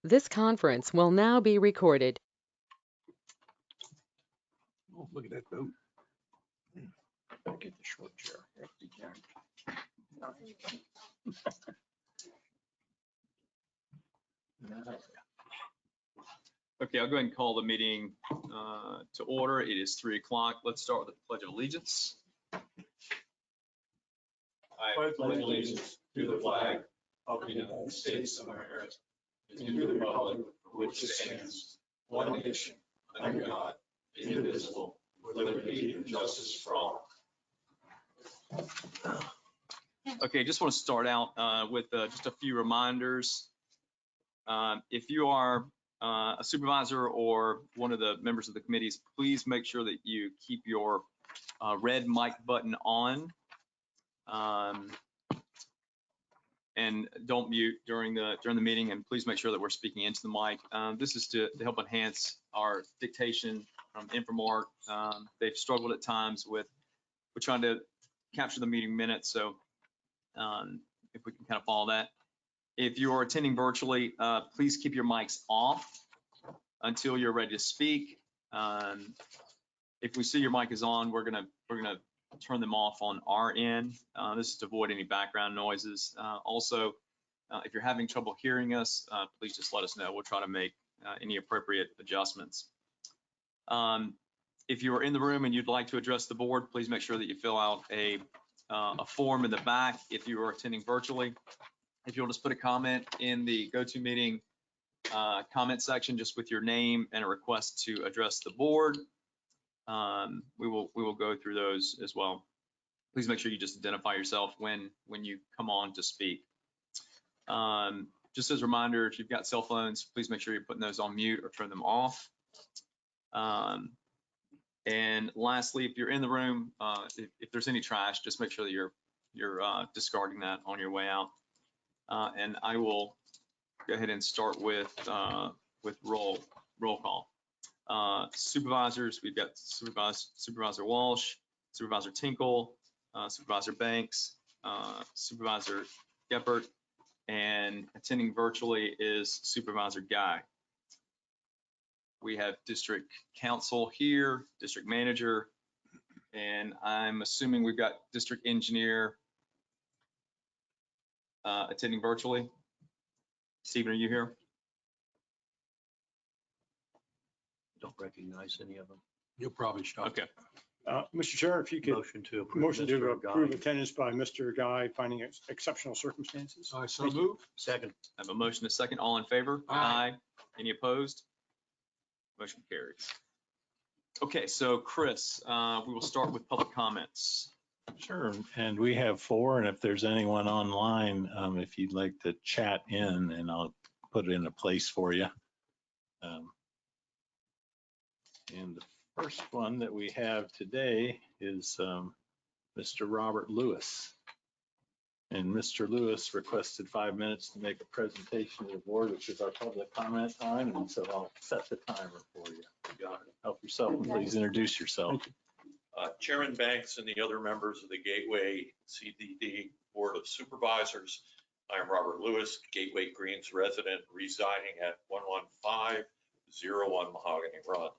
This conference will now be recorded. Oh, look at that boat. Better get the short chair. if you can. Okay, I'll go ahead and call the meeting to order. It is 3 o'clock. Let's start with the Pledge of Allegiance. I pledge allegiance to the flag of the United States of America and to the republic for which it stands, one nation, under God, indivisible, with liberty and justice for all. Okay, just want to start out with just a few reminders. If you are a supervisor or one of the members of the committees, please make sure that you keep your red mic button on. And don't mute during the meeting, and please make sure that we're speaking into the mic. This is to help enhance our dictation from Infomark. They've struggled at times with trying to capture the meeting minutes, so if we can kind of follow that. If you're attending virtually, please keep your mics off until you're ready to speak. If we see your mic is on, we're gonna turn them off on our end. This is to avoid any background noises. Also, if you're having trouble hearing us, please just let us know. We'll try to make any appropriate adjustments. If you are in the room and you'd like to address the board, please make sure that you fill out a form in the back if you are attending virtually. If you'll just put a comment in the GoToMeeting comment section just with your name and a request to address the board, we will go through those as well. Please make sure you just identify yourself when you come on to speak. Just as a reminder, if you've got cell phones, please make sure you're putting those on mute or turn them off. And lastly, if you're in the room, if there's any trash, just make sure that you're discarding that on your way out. And I will go ahead and start with roll call. Supervisors, we've got Supervisor Walsh, Supervisor Tinkle, Supervisor Banks, Supervisor Geppert, and attending virtually is Supervisor Guy. We have District Council here, District Manager, and I'm assuming we've got District Engineer attending virtually. Stephen, are you here? Don't recognize any of them. You'll probably stop. Okay. Mr. Chair, if you could Motion to approve. motion to Mr. approve Guy. attendance by Mr. Guy, finding exceptional circumstances. I so Thank you. move. Second. I have a motion, a second. All in favor? Aye. Any opposed? Motion carries. Okay, so Chris, we will start with public comments. Sure, and we have 4, and if there's anyone online, if you'd like to chat in, and I'll put it in a place for you. And the first one that we have today is Mr. Robert Lewis. And Mr. Lewis requested 5 minutes to make a presentation to the board, which is our public comment time, and so I'll set the timer for you. Help yourself, and please introduce yourself. Chairman Banks and the other members of the Gateway CDD Board of Supervisors. I am Robert Lewis, Gateway Greens resident residing at 11501 Mahogany Run.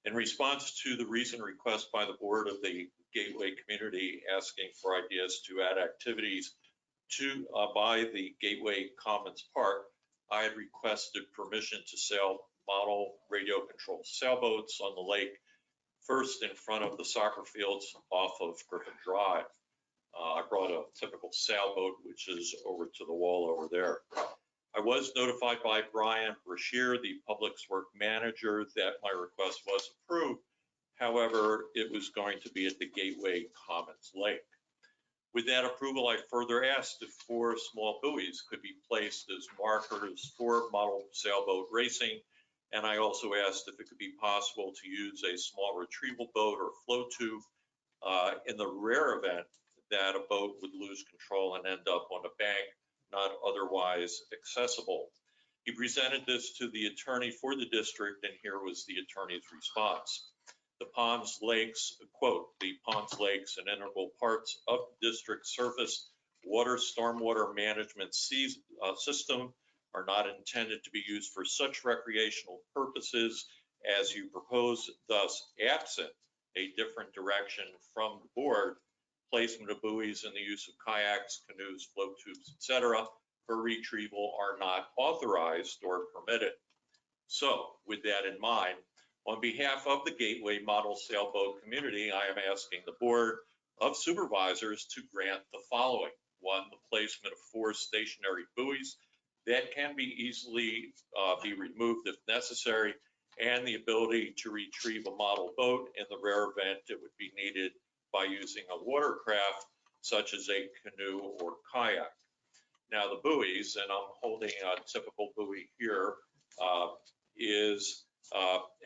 In response to the recent request by the board of the Gateway community asking for ideas to add activities to by the Gateway Commons Park, I had requested permission to sail model radio controlled sailboats on the lake, first in front of the soccer fields off of Griffin Drive. I brought a typical sailboat, which is over to the wall over there. I was notified by Brian Brashear, the Public Works Manager, that my request was approved. However, it was going to be at the Gateway Commons Lake. With that approval, I further asked if 4 small buoys could be placed as markers for model sailboat racing. And I also asked if it could be possible to use a small retrieval boat or float tube in the rare event that a boat would lose control and end up on a bank not otherwise accessible. He presented this to the attorney for the district, and here was the attorney's response. The ponds, lakes, quote, the ponds, lakes, and integral parts of the district surface water stormwater management system are not intended to be used for such recreational purposes as you propose, thus absent a different direction from the board, placement of buoys and the use of kayaks, canoes, float tubes, etc. for retrieval are not authorized or permitted. So with that in mind, on behalf of the Gateway Model Sailboat community, I am asking the Board of Supervisors to grant the following. One, the placement of 4 stationary buoys that can be easily be removed if necessary, and the ability to retrieve a model boat in the rare event it would be needed by using a watercraft such as a canoe or kayak. Now the buoys, and I'm holding a typical buoy here, is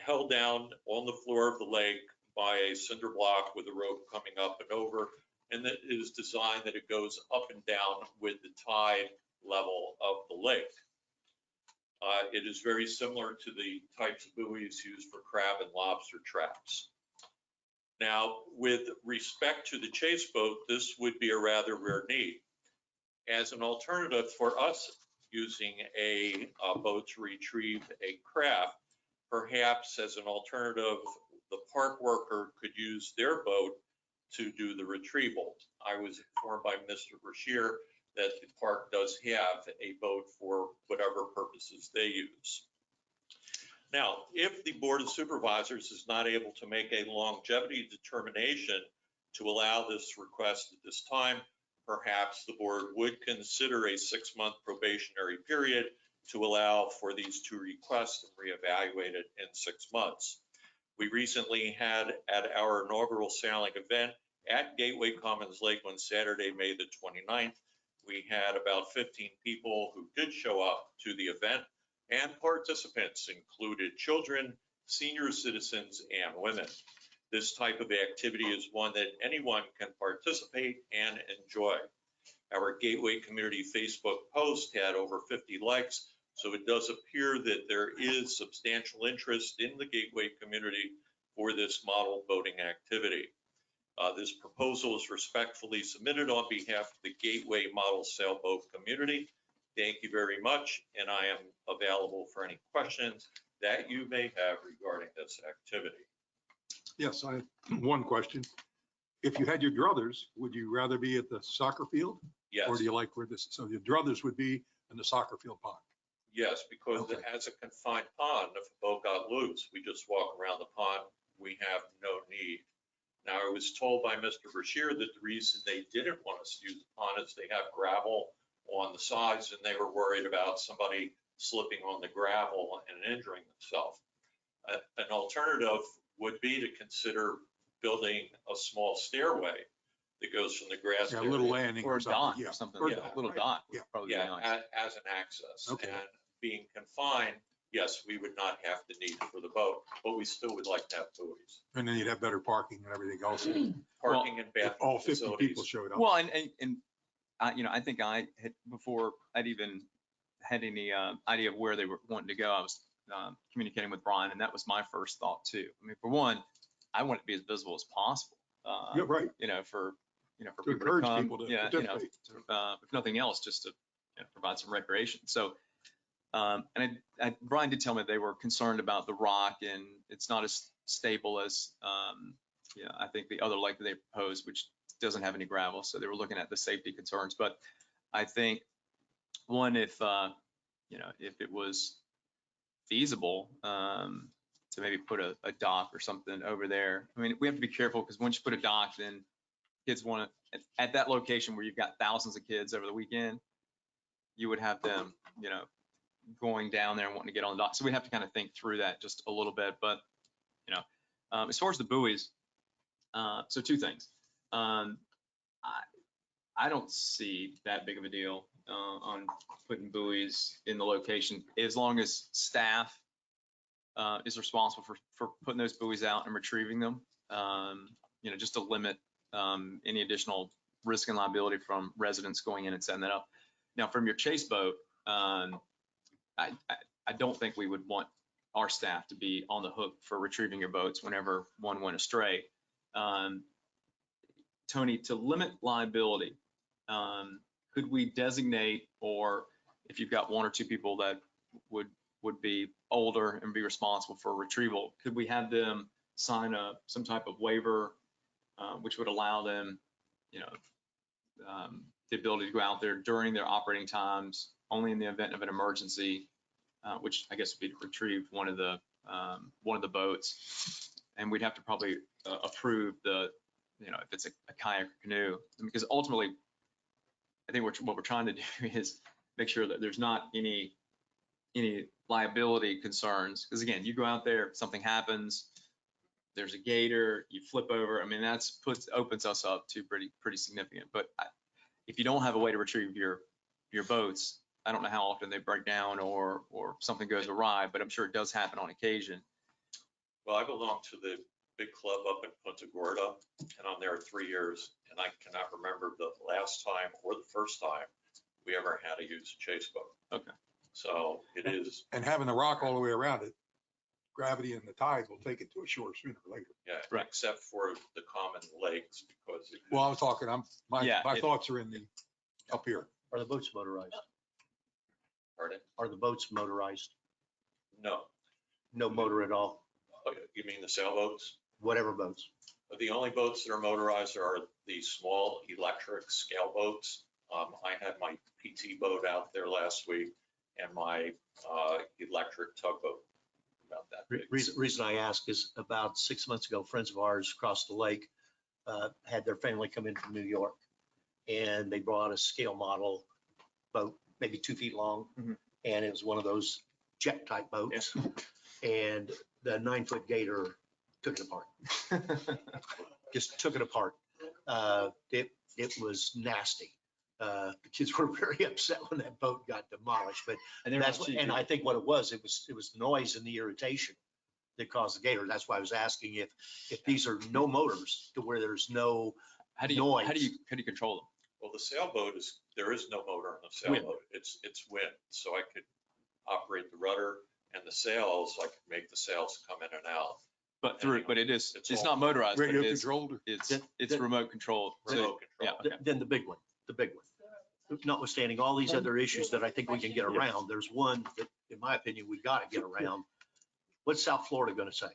held down on the floor of the lake by a cinder block with a rope coming up and over, and that is designed that it goes up and down with the tide level of the lake. It is very similar to the types of buoys used for crab and lobster traps. Now, with respect to the chase boat, this would be a rather rare need. As an alternative for us using a boat to retrieve a craft, perhaps as an alternative, the park worker could use their boat to do the retrieval. I was informed by Mr. Brashear that the park does have a boat for whatever purposes they use. Now, if the Board of Supervisors is not able to make a longevity determination to allow this request at this time, perhaps the board would consider a 6-month probationary period to allow for these 2 requests and reevaluate it in 6 months. We recently had at our inaugural sailing event at Gateway Commons Lake on Saturday, May the 29th, we had about 15 people who did show up to the event, and participants included children, senior citizens, and women. This type of activity is one that anyone can participate and enjoy. Our Gateway Community Facebook post had over 50 likes, so it does appear that there is substantial interest in the Gateway community for this model boating activity. This proposal is respectfully submitted on behalf of the Gateway Model Sailboat community. Thank you very much, and I am available for any questions that you may have regarding this activity. Yes, I have one question. If you had your druthers, would you rather be at the soccer field? Yes. Or do you like where this, so your druthers would be in the soccer field pond? Yes, because Okay. as a confined pond, if a boat got loose, we just walk around the pond. We have no need. Now, I was told by Mr. Brashear that the reason they didn't want us to use the pond is they have gravel on the sides and they were worried about somebody slipping on the gravel and injuring themselves. An alternative would be to consider building a small stairway that goes from the grass Yeah, a area. little landing Or or a dock something. or something, Or yeah, dock, a little right. dock Yeah. would probably be Yeah, nice. as an access. Okay. And being confined, yes, we would not have the need for the boat, but we still would like to have buoys. And then you'd have better parking and everything else. Parking and If bathroom all 50 facilities. people showed up. Well, and I think I had, before I'd even had any idea of where they were wanting to go, I was communicating with Brian, and that was my first thought too. I mean, for one, I want it to be as visible as possible. Yeah, right. For To people to encourage come, people to yeah, participate. if nothing else, just to provide some recreation. So, and Brian did tell me they were concerned about the rock, and it's not as stable as, I think the other lake that they proposed, which doesn't have any gravel. So they were looking at the safety concerns. But I think one, if it was feasible, to maybe put a dock or something over there. I mean, we have to be careful because once you put a dock, then kids want to, at that location where you've got thousands of kids over the weekend, you would have them, going down there and wanting to get on the dock. So we have to kind of think through that just a little bit. But, as far as the buoys, so 2 things. I don't see that big of a deal on putting buoys in the location, as long as staff is responsible for putting those buoys out and retrieving them, just to limit any additional risk and liability from residents going in and setting that up. Now, from your chase boat, I don't think we would want our staff to be on the hook for retrieving your boats whenever one went astray. Tony, to limit liability, could we designate or if you've got one or two people that would be older and be responsible for retrieval, could we have them sign some type of waiver, which would allow them, the ability to go out there during their operating times, only in the event of an emergency, which I guess would be to retrieve one of the boats. And we'd have to probably approve if it's a kayak or canoe, because ultimately, I think what we're trying to do is make sure that there's not any liability concerns. Because again, you go out there, something happens, there's a gator, you flip over. I mean, opens us up to pretty significant. But if you don't have a way to retrieve your boats, I don't know how often they break down or something goes awry, but I'm sure it does happen on occasion. Well, I belong to the big club up in Punta Gorda, and I'm there 3 years, and I cannot remember the last time or the first time we ever had to use a chase boat. Okay. So it is, And having the rock all the way around it, gravity and the tide will take it to a shore sooner or later. yeah, Right. except for the common lakes, because. Well, I was talking, Yeah, my thoughts are up here. Are the boats motorized? Pardon? Are the boats motorized? No. No motor at all? Oh, you mean the sailboats? Whatever boats? The only boats that are motorized are the small electric scale boats. I had my PT boat out there last week and my electric tugboat about that big. Reason I ask is about 6 months ago, friends of ours across the lake had their family come in from New York, and they brought a scale model boat, maybe 2 feet long. Mhm. And it was one of those jet type boats. And the 9-foot gator took it apart, just took it apart. It was nasty. The kids were very upset when that boat got demolished, but and I think what it was the noise and the irritation that caused the gator. That's why I was asking if these are no motors to where there's no noise. How do you control them? Well, the sailboat there is no motor on the Wind. sailboat. It's wind. So I could operate the rudder and the sails. I could make the sails come in and out. But it's all not motorized, but Radio it is, controlled. it's remote controlled. So, Remote control. yeah, okay. Then the big one. Notwithstanding all these other issues that I think we can get around, there's one that, in my opinion, we got to get around. What's South Florida going to say?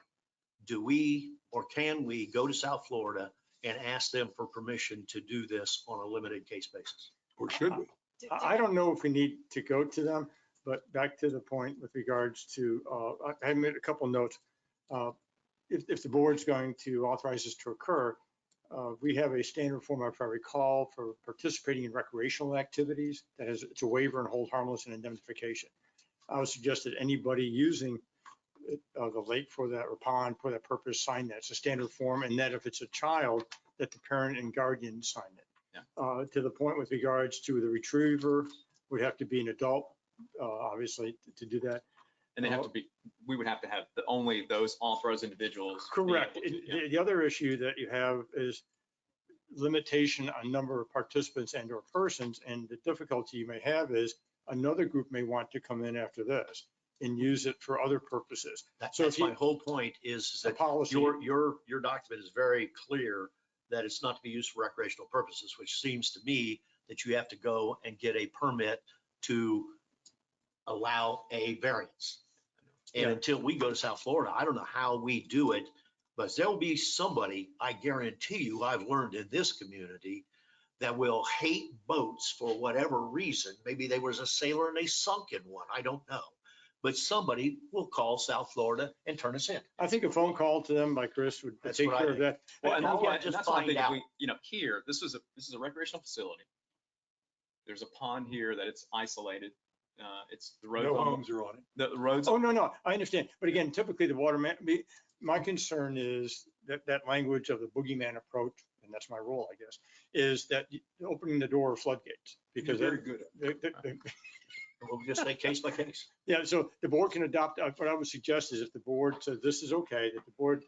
Do we, or can we go to South Florida and ask them for permission to do this on a limited case basis? Or should we? I don't know if we need to go to them, but back to the point with regards to, I made a couple notes. If the board's going to authorize this to occur, we have a standard form, if I recall, for participating in recreational activities. It's a waiver and hold harmless and indemnification. I would suggest that anybody using the lake for that or pond for that purpose sign that. It's a standard form, and that if it's a child, that the parent and guardian sign it. Yeah. To the point with regards to the retriever, would have to be an adult, obviously, to do that. And they have to be, we would have to have only those authorized individuals. be Correct. able to, yeah. The other issue that you have is limitation on number of participants and or persons. And the difficulty you may have is another group may want to come in after this and use it for other purposes. So That's if you- my whole point is The that policy. your document is very clear that it's not to be used for recreational purposes, which seems to me that you have to go and get a permit to allow a variance. And Yeah. until we go to South Florida, I don't know how we do it, but there'll be somebody, I guarantee you, I've learned in this community, that will hate boats for whatever reason. Maybe there was a sailor and they sunk in one, I don't know. But somebody will call South Florida and turn us in. I think a phone call to them by Chris would That's take what I care of think. that. Well, and I that's wanna why, just and that's why I find think if out. we, here, this is a recreational facility. There's a pond here that it's isolated. It's the road. No homes are on it. The roads. Oh, no, I understand. But again, typically the waterman, my concern is that language of the boogeyman approach, and that's my role, I guess, is that opening the door of floodgates. You're Because very good at We'll just say case by case. yeah, so the board can adopt, what I would suggest is if the board says this is okay, that the board,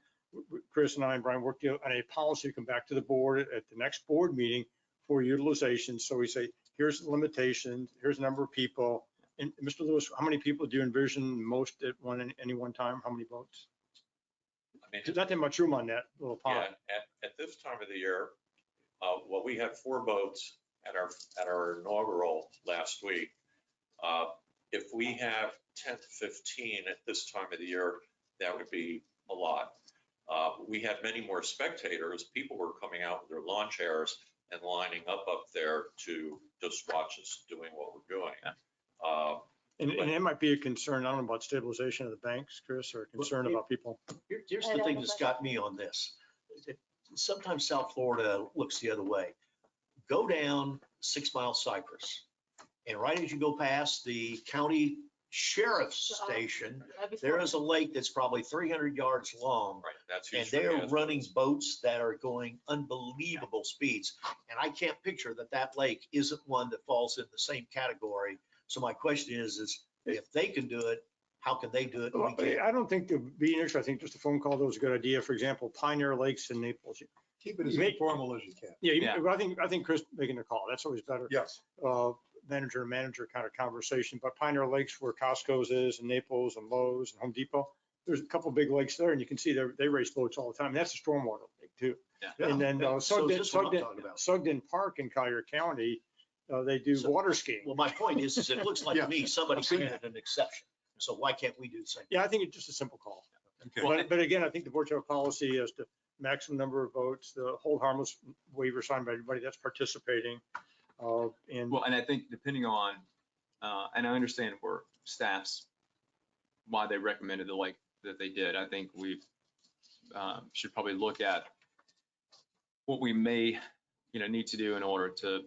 Chris and I and Brian work on a policy, to come back to the board at the next board meeting for utilization. So we say, here's the limitations, here's the number of people. And Mr. Lewis, how many people do you envision most at any one time? How many boats? I mean, There's not that much room on that little yeah, pond. at this time of the year, well, we had 4 boats at our inaugural last week. If we have 10 to 15 at this time of the year, that would be a lot. We had many more spectators. People were coming out with their lawn chairs and lining up there to just watch us doing what we're doing. And it might be a concern, I don't know about stabilization of the banks, Chris, or a concern about people. Here's the thing that's got me on this. Sometimes South Florida looks the other way. Go down 6 Mile Cypress, and right as you go past the county sheriff's station, there is a lake that's probably 300 yards long. Right, that's And usually. they're running boats that are going unbelievable speeds. And I can't picture that lake isn't one that falls in the same category. So my question is if they can do it, how can they do it? and we Well, can't? I don't think there'd be an issue. I think just a phone call, that was a good idea. For example, Pioneer Lakes in Naples. Keep it as You may- informal as you can. Yeah, Yeah. I think Chris making the call, that's always better. Yes. Manager to manager kind of conversation, but Pioneer Lakes where Costco's is and Naples and Lowe's and Home Depot, there's a couple big lakes there and you can see they race boats all the time. That's a stormwater lake too. Yeah, And then yeah. So Sugden, this is what I'm talking about. Sugden Park in Collier County, they do So- water skiing. Well, my point is it looks like Yeah, to me, somebody I've seen created an exception. So why can't we do the same? Yeah, I think it's just a simple call. Okay. But again, I think the board should have a policy as to maximum number of votes, the hold harmless waiver signed by everybody that's participating. And Well, and I think depending on, and I understand where staffs, why they recommended the lake that they did. I think we should probably look at what we may, need to do in order to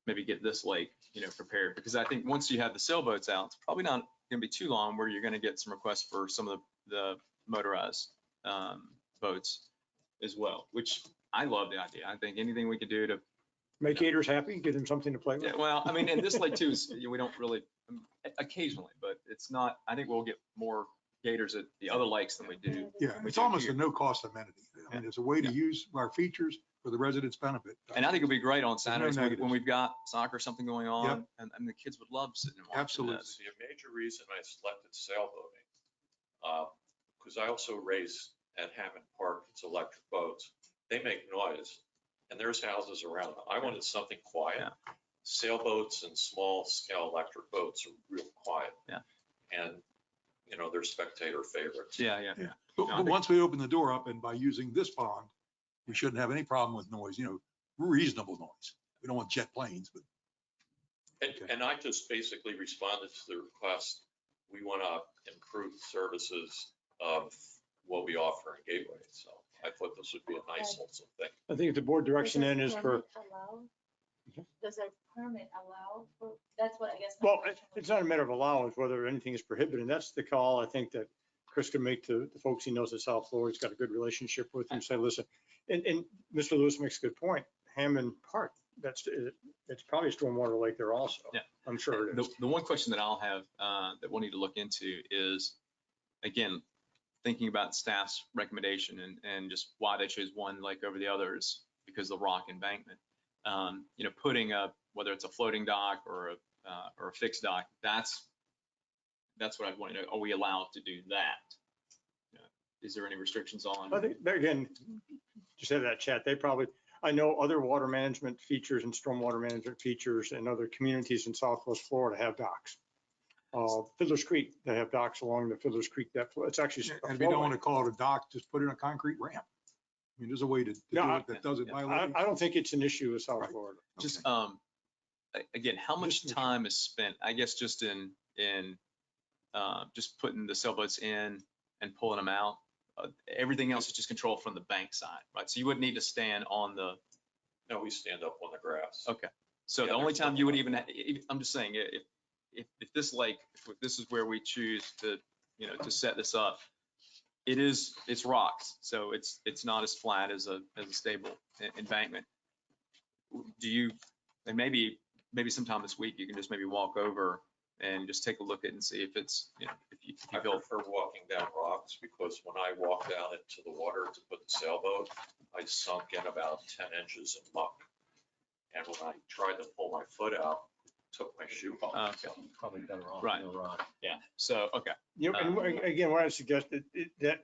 maybe get this lake, prepared. Because I think once you have the sailboats out, it's probably not going to be too long where you're going to get some requests for some of the motorized boats as well, which I love the idea. I think anything we could do to, make gators happy, give them something to play yeah, with. well, I mean, and this lake too is, we don't really, occasionally, but it's not, I think we'll get more gators at the other lakes than we do. Yeah, we it's do almost here. a no-cost amenity. I mean, it's a way to use our features for the residents' benefit. And I think it'd be great on Saturdays when negatives. we've got soccer, something going on, and the kids would love sitting and watching Absolutely. this. See, a major reason I selected sailboating, because I also race at Hammond Park, it's electric boats. They make noise, and there's houses around them. I wanted something quiet. Yeah. Sailboats and small scale electric boats are real quiet. Yeah. And, they're spectator favorites. Yeah. But once we open the door up and by using this pond, we shouldn't have any problem with noise, reasonable noise. We don't want jet planes, but And I just basically responded to the request. We want to improve services of what we offer in Gateway. So I thought this would be a nice wholesome thing. I think the board direction then is for, Does a permit allow for, that's what I guess. well, it's not a matter of allowance, whether anything is prohibited. That's the call I think that Chris can make to the folks he knows in South Florida. He's got a good relationship with them. Say, listen, and Mr. Lewis makes a good point. Hammond Park, it's probably a stormwater lake there also. Yeah. I'm sure it The, is. the one question that I'll have, that we'll need to look into is, again, thinking about staff's recommendation and just why they chose one lake over the others, because of the rock embankment. Putting up, whether it's a floating dock or a fixed dock, that's what I'd want to know. Are we allowed to do that? Is there any restrictions on? I think, again, just have that chat. I know other water management features and stormwater management features and other communities in Southwest Florida have docks. Fiddler's Creek, they have docks along the Fiddler's Creek. It's actually. and if you don't want to call it a dock, just put in a concrete ramp. I mean, there's a way to do No, it that doesn't yeah. violate. I don't think it's an issue with South Right. Florida. Just, Okay. again, how much Just- time is spent, I guess, just in just putting the sailboats in and pulling them out? Everything else is just controlled from the bank side, right? So you wouldn't need to stand on the, No, we stand up on the grass. okay. So Yeah, the only there's time you would nothing even, I'm just saying, if this lake, if this is where we choose to, to set this up, it's rocks. So it's not as flat as a stable embankment. And maybe sometime this week, you can just maybe walk over and just take a look at it and see if it's, if you I feel. prefer walking down rocks because when I walked down into the water to put the sailboat, I sunk in about 10 inches in muck. And when I tried to pull my foot out, took my shoe off. Okay. Probably better off. Right. in a rock. Yeah. So, okay. And again, what I suggested that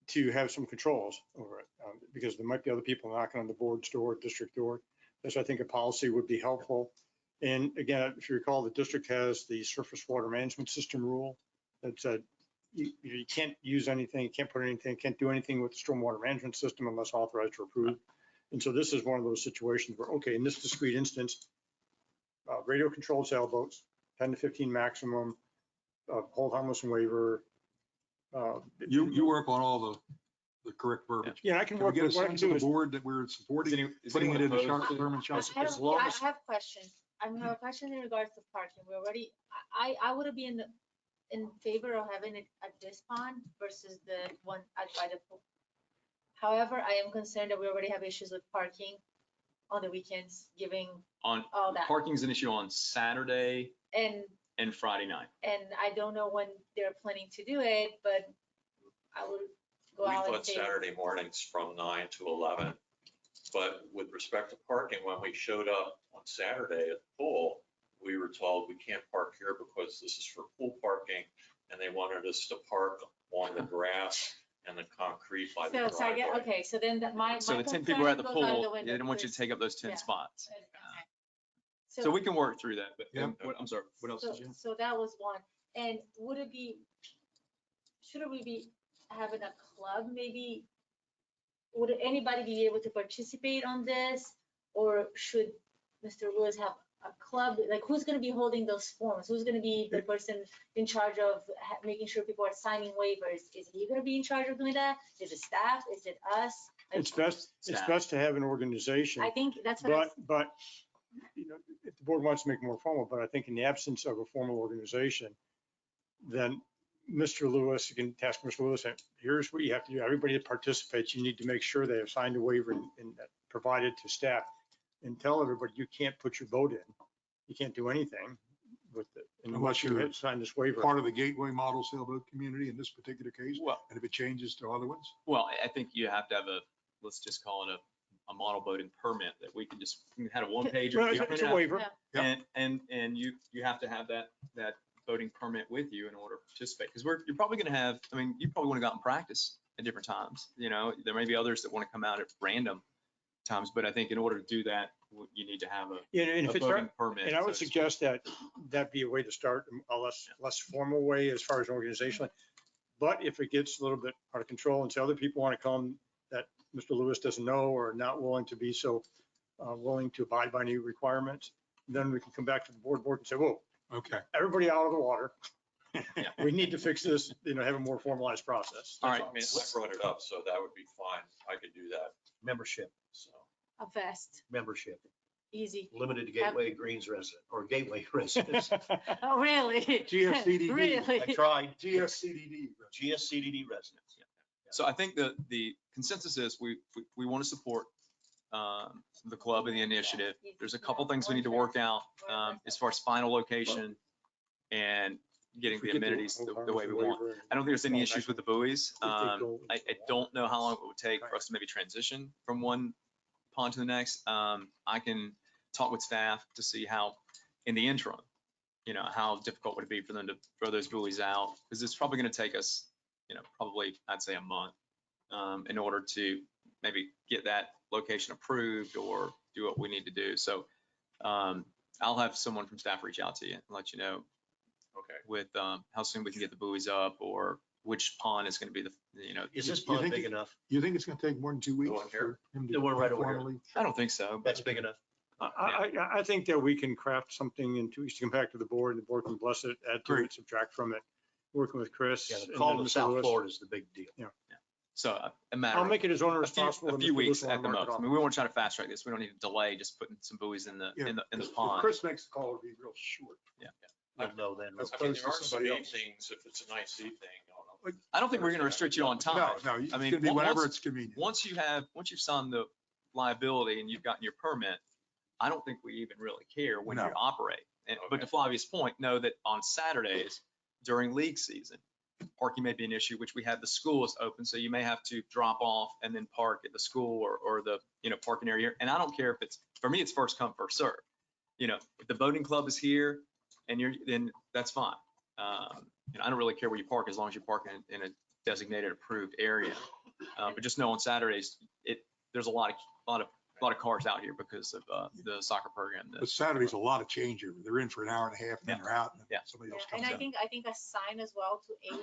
to have some controls over it, because there might be other people knocking on the board's door, district door. That's, I think, a policy would be helpful. And again, if you recall, the district has the surface water management system rule that said you can't use anything, you can't put anything, can't do anything with the stormwater management system unless authorized or approved. And so this is one of those situations where, okay, in this discrete instance, radio controlled sailboats, 10 to 15 maximum, hold harmless waiver. You work on all the correct verbiage. Yeah, I can Can we work get a with what I can sense of do the is, board that we're supporting, Is putting it anyone into opposed to- short-term and short? As long as- I have questions. I have a question in regards to parking. We already, I would be in favor of having it at this pond versus the one at by the pool. However, I am concerned that we already have issues with parking on the weekends, giving On, all that. parking's an issue on Saturday and Friday night. And I don't know when they're planning to do it, but I would go We out and put say. Saturday mornings from 9 to 11. But with respect to parking, when we showed up on Saturday at the pool, we were told we can't park here because this is for pool parking. And they wanted us to park on the grass and the concrete by the So I get, driveway. okay, so then my So the 10 concern people are at the goes out pool, the window they didn't want you to because- take up those 10 yeah. spots. Okay. So we can work through that, but, Yeah. I'm sorry, what else did you? So that was one. And would it be, should we be having a club maybe? Would anybody be able to participate on this? Or should Mr. Lewis have a club? Like, who's gonna be holding those forms? Who's gonna be the person in charge of making sure people are signing waivers? Is he gonna be in charge of doing that? Is it staff? Is it us? Like, it's Staff. best to have an organization. I think that's what. But, you know, if the board wants to make it more formal, but I think in the absence of a formal organization, then Mr. Lewis, you can task Mr. Lewis, here's what you have to do. Everybody that participates, you need to make sure they have signed a waiver and provided to staff. And tell everybody, you can't put your boat in. You can't do anything with it unless you had signed this waiver. Part of the Gateway Model Sailboat community in this particular case, Well, and if it changes to other ones? well, I think you have to have let's just call it a model boating permit that we had a one page. Well, it's a waiver. Yeah. And you have to have that boating permit with you in order to participate. Because you're probably going to have, I mean, you probably want to go out and practice at different times. You know, there may be others that want to come out at random times, but I think in order to do that, you need to have Yeah, and a if it's, boating permit. and I would so to speak. suggest that be a way to start, a less formal way as far as organizationally. But if it gets a little bit out of control and say other people want to come that Mr. Lewis doesn't know or not willing to be so willing to abide by any requirements, then we can come back to the board and say, whoa, Okay. everybody out of the water. Yeah. We need to fix this, have a more formalized process. All right. I mean, I brought it up, so that would be fine. I could do that, Membership, so. A vest, membership, easy. limited to Gateway Greens resident or Gateway residents. Oh, really? GSCDD. I Really? tried, GSCDD. GSCDD residents. So I think the consensus is we want to support the club and the initiative. There's a couple things we need to work out as far as final location and getting the amenities the way we want. I don't think there's any issues with the buoys. I don't know how long it would take for us to maybe transition from one pond to the next. I can talk with staff to see how, in the interim, how difficult would it be for them to throw those buoys out? Because it's probably going to take us, probably, I'd say a month in order to maybe get that location approved or do what we need to do. So I'll have someone from staff reach out to you and let you know Okay. with how soon we can get the buoys up or which pond is going to be Is this You pond think big it- enough? You think it's gonna take more than 2 weeks one here? for him The to one right over here. formally? I don't think so. That's big enough? I think that we can craft something in 2 weeks to come back to the board, and the board can bless it, add to Great. it, subtract from it, working with Chris. Yeah, the and call then to Mr. South Lewis. Florida is the big deal. So a matter I'll of make it as onerous as possible. a that few Mr. Lewis weeks wanna at the mark it most. I off. mean, we want to try to fast track this. We don't need to delay just putting some buoys in the If pond. Chris makes the call, it'll be real short. You'll know then. As I mean, opposed there to are some somebody else. evenings, if it's a nice evening. I don't think we're going to restrict you on time. No, it's I mean, gonna be whenever once- it's convenient. Once you've signed the liability and you've gotten your permit, I don't think we even really care when you No. operate. But to Okay. Flavia's point, know that on Saturdays during league season, parking may be an issue, which we have the schools open. So you may have to drop off and then park at the school or the, parking area. And I don't care if for me, it's first come, first serve. If the boating club is here and then that's fine. I don't really care where you park as long as you park in a designated approved area. But just know on Saturdays, there's a lot of a lot of cars out here because of the soccer program. But Saturday's a lot of changeover. They're in for an hour and a half, and then they're out, and then Yeah. somebody else And comes I in. think a sign as well to aid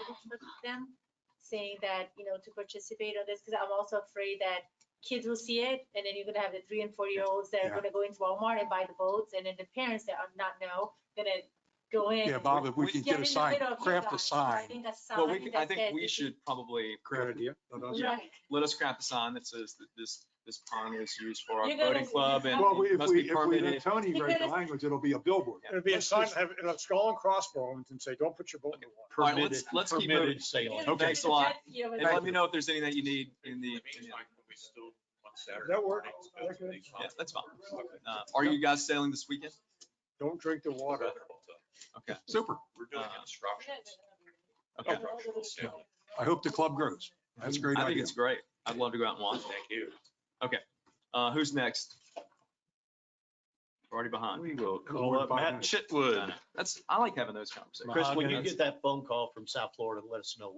them, saying that, to participate on this, because I'm also afraid that kids will see it, and then you're gonna have the 3 and 4-year-olds that are Yeah. gonna go into Walmart and buy the boats, and then the parents that are not know, gonna go in. Yeah, and Bob, if we can get get a in the sign, middle of you craft a guys. So I sign. think a Well, sign I that think says we this is- should probably, Great idea. Right. let us craft a sign that says that this pond is used for our You're gonna boating see- club and Well, it if must be we let permitted. Tony write the Because- language, it'll be a billboard. It'd be a Let's sign, just- have a skull and crossbones and say, don't put your boat in the water. All right, Permitted, let's keep moving. permitted sailing. You're gonna Thanks see a the lot. jet ski over And there. let me know if there's anything you need in In the, the meantime, can we still on Saturday? That work? mornings That go to good? these yeah, that's fine. conferences? Are you guys sailing this weekend? Don't drink the water. Weather holds up. Okay, Super. We're doing Uh, instructions. okay. Instructional sailing. I hope the club grows. That's a great I think idea. it's great. I'd love to go out and watch. Thank you. Who's next? We're already behind. We will More call than up 5 Matt minutes. Chitwood. I like having those conversations. Chris, when you Mahogany. get that phone call from South Florida, let us know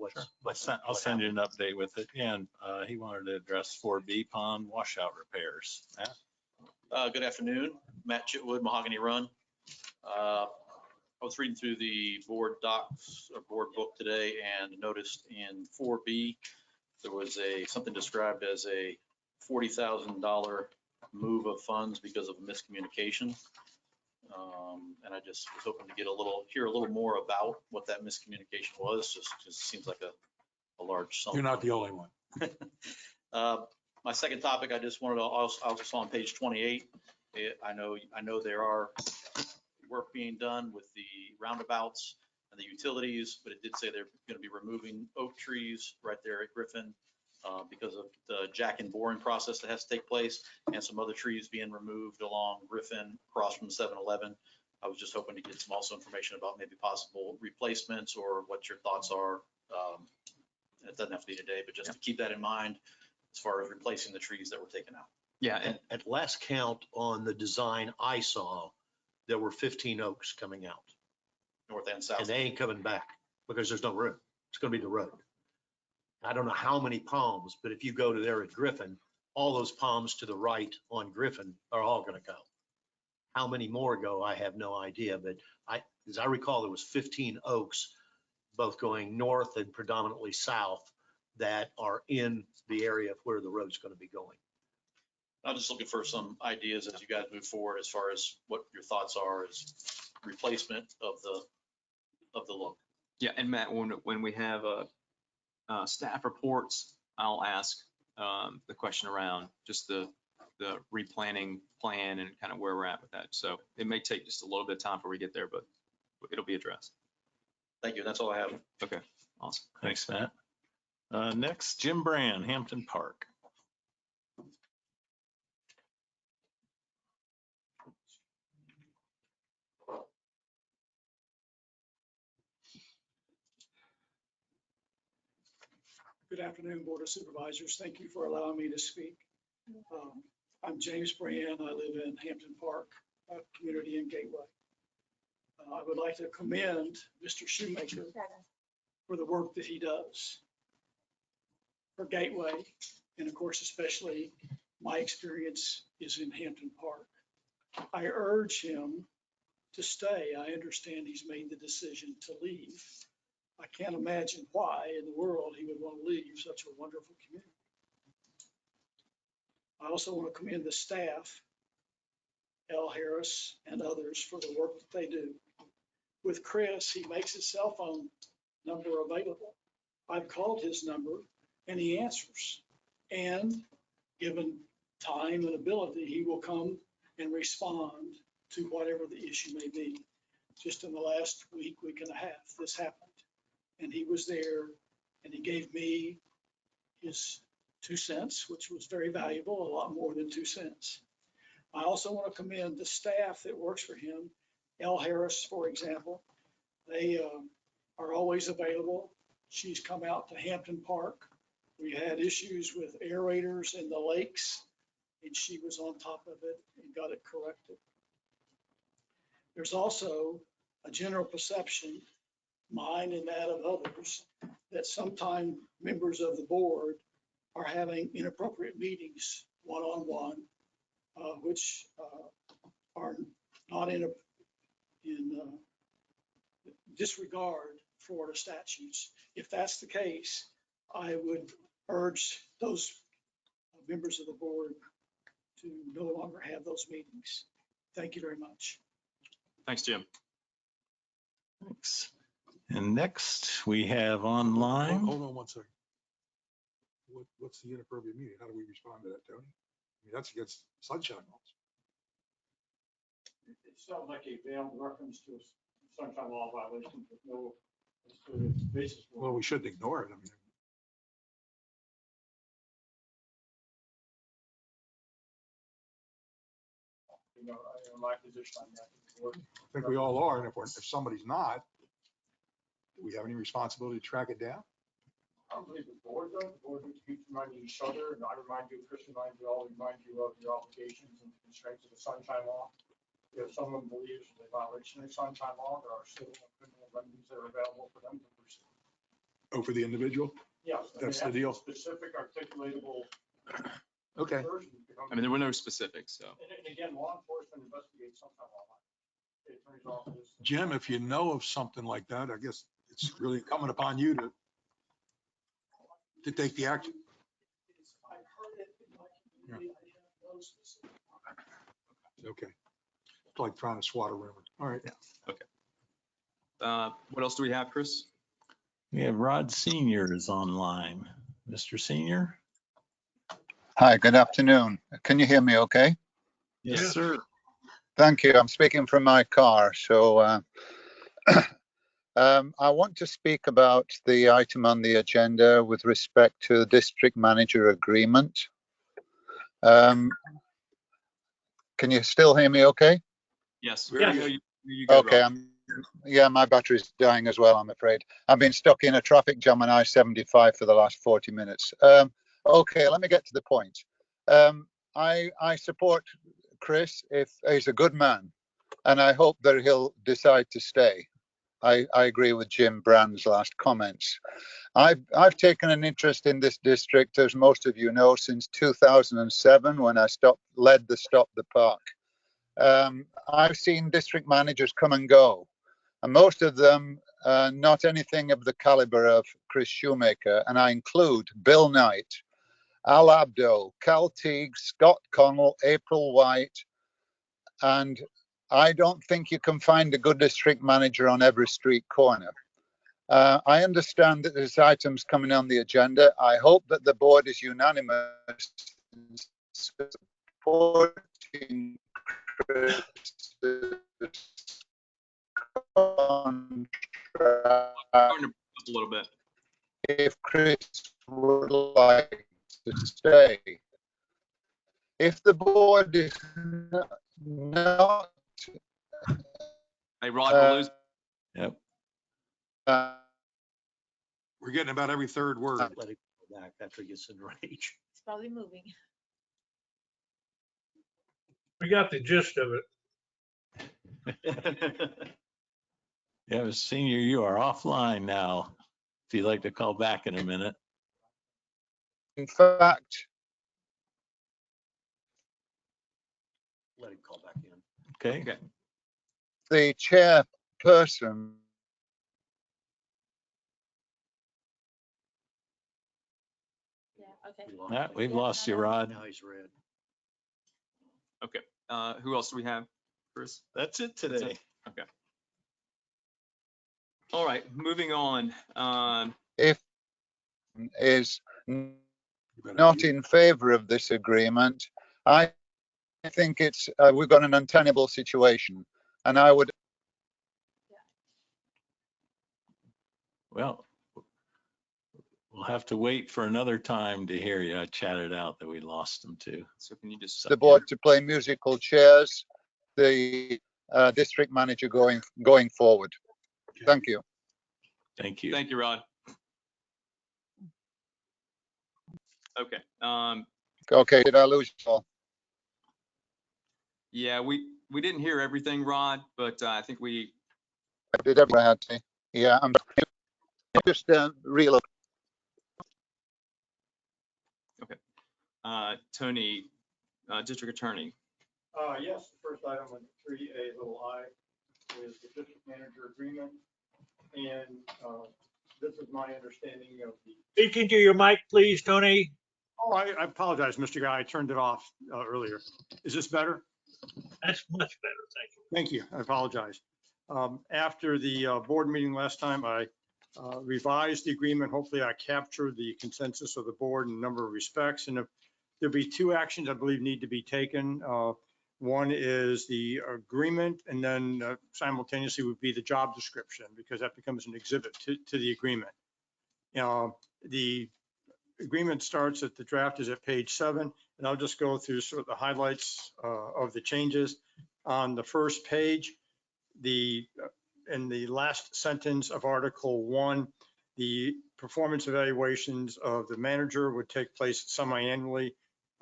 what's. I'll send you an update with it. And he wanted to address 4B pond washout repairs. Matt? Good afternoon, Matt Chitwood, Mahogany Run. I was reading through the board docs or board book today and noticed in 4B, there was something described as a $40,000 move of funds because of miscommunication. And I just was hoping to hear a little more about what that miscommunication was, just because it seems like a large sum. You're not the only one. My second topic, I just wanted to also saw on page 28. I know there are work being done with the roundabouts and the utilities, but it did say they're going to be removing oak trees right there at Griffin because of the jack and boring process that has to take place, and some other trees being removed along Griffin across from 7-Eleven. I was just hoping to get some also information about maybe possible replacements or what your thoughts are. It doesn't have to be today, but just to keep that in mind as far as replacing the trees that were taken out. Yeah, and At last count on the design I saw, there were 15 oaks coming out, North and and south. they ain't coming back because there's no room. It's gonna be the road. I don't know how many palms, but if you go to there at Griffin, all those palms to the right on Griffin are all gonna go. How many more go, I have no idea, but as I recall, there was 15 oaks, both going north and predominantly south, that are in the area of where the road's gonna be going. I'm just looking for some ideas as you guys move forward, as far as what your thoughts are as replacement of the look. yeah, and Matt, when we have staff reports, I'll ask the question around just the replanning plan and kind of where we're at with that. So it may take just a little bit of time before we get there, but it'll be addressed. Thank you. That's all I have. Okay, awesome. Thanks, Matt. Next, Jim Brand, Hampton Park. Good afternoon, Board of Supervisors. Thank you for allowing me to speak. I'm James Brand. I live in Hampton Park, community in Gateway. I would like to commend Mr. Shoemaker for the work that he does for Gateway. And of course, especially my experience is in Hampton Park. I urge him to stay. I understand he's made the decision to leave. I can't imagine why in the world he would want to leave such a wonderful community. I also want to commend the staff, L. Harris and others, for the work that they do. With Chris, he makes his cell phone number available. I've called his number and he answers. And given time and ability, he will come and respond to whatever the issue may be. Just in the last week and a half, this happened. And he was there and he gave me his 2 cents, which was very valuable, a lot more than 2 cents. I also want to commend the staff that works for him. L. Harris, for example, they are always available. She's come out to Hampton Park. We had issues with aerators in the lakes, and she was on top of it and got it corrected. There's also a general perception, mine and that of others, that sometimes members of the board are having inappropriate meetings one-on-one which are not in disregard Florida statutes. If that's the case, I would urge those members of the board to no longer have those meetings. Thank you very much. Thanks, Jim. Thanks. And next we have online. Hold on one second. What's the inappropriate meeting? How do we respond to that, Tony? I mean, that's against sunshine laws. It sounds like a veiled reference to a sunshine law violation with no basis. Well, we shouldn't ignore it. I mean, My position on that. I think we all are. And if somebody's not, do we have any responsibility to track it down? I don't believe the board does. The board needs to keep reminding each other, and I remind you, Chris remind you, all remind you of your obligations and constraints of the sunshine law. If someone believes there's a violation of the sunshine law, there are civil and criminal remedies that are available for them to pursue. Oh, for the individual? Yes. That's the deal. Specific articulatable. Okay. version. I mean, there were no specifics, so. And again, law enforcement investigates sunshine law. The attorney's office. Jim, if you know of something like that, I guess it's really incumbent upon you to take the action. I've heard it in my community. I have no specific. Okay. It's like trying to swat a rumor. All right. What else do we have, Chris? We have Rod Senior is online. Mr. Senior? Hi, good afternoon. Can you hear me okay? Yes, sir. Thank you. I'm speaking from my car. So I want to speak about the item on the agenda with respect to the district manager agreement. Can you still hear me okay? Yes. Very Yeah, good. you good, Okay. Rob. Yeah, my battery's dying as well, I'm afraid. I've been stuck in a traffic jam on I-75 for the last 40 minutes. Okay, let me get to the point. I support Chris if he's a good man, and I hope that he'll decide to stay. I agree with Jim Brand's last comments. I've taken an interest in this district, as most of you know, since 2007 when I led the Stop the Park. I've seen district managers come and go, and most of them not anything of the caliber of Chris Shoemaker, and I include Bill Knight, Al Abdo, Cal Teague, Scott Connell, April White, and I don't think you can find a good district manager on every street corner. I understand that there's items coming on the agenda. I hope that the board is unanimous in supporting Chris' contract Starting to up a little bit. if Chris would like to stay. If the board is not Hey, Rod, we're losing. Yep. We're getting about every third word. Let it go back after he gets in rage. It's probably moving. We got the gist of it. Yeah, Mr. Senior, you are offline now. If you'd like to call back in a minute. in fact, Let him call back in. Okay. Okay. the chairperson Yeah, okay. We lost Yeah, him. we've Yeah, lost you, no, no. Rod. Now he's red. Who else do we have, Chris? That's it today. Okay. All right, moving on. if is You better not mute. in favor of this agreement, I think it's we've got an untenable situation, and I would Well, we'll have to wait for another time to hear you. I chatted out that we lost him too. So can you just, the board to play musical chairs, the district manager going forward. Thank you. Thank you. thank you, Rod. Okay. Okay, did I lose you all? Yeah, we didn't hear everything, Rod, but I think we, I did everything I had to. Yeah, I'm just real. Tony, District Attorney, Yes, the first item on 3A little I is the district manager agreement. And this is my understanding of the. Speaking to your mic, please, Tony. Oh, I apologize, Mr. Guy. I turned it off earlier. Is this better? That's much better, thank you. Thank you. I apologize. After the board meeting last time, I revised the agreement. Hopefully I captured the consensus of the board in a number of respects. And there'll be two actions I believe need to be taken. One is the agreement, and then simultaneously would be the job description, because that becomes an exhibit to the agreement. The agreement starts at the draft is at page 7, and I'll just go through sort of the highlights of the changes. On the first page, in the last sentence of Article 1, the performance evaluations of the manager would take place semi-annually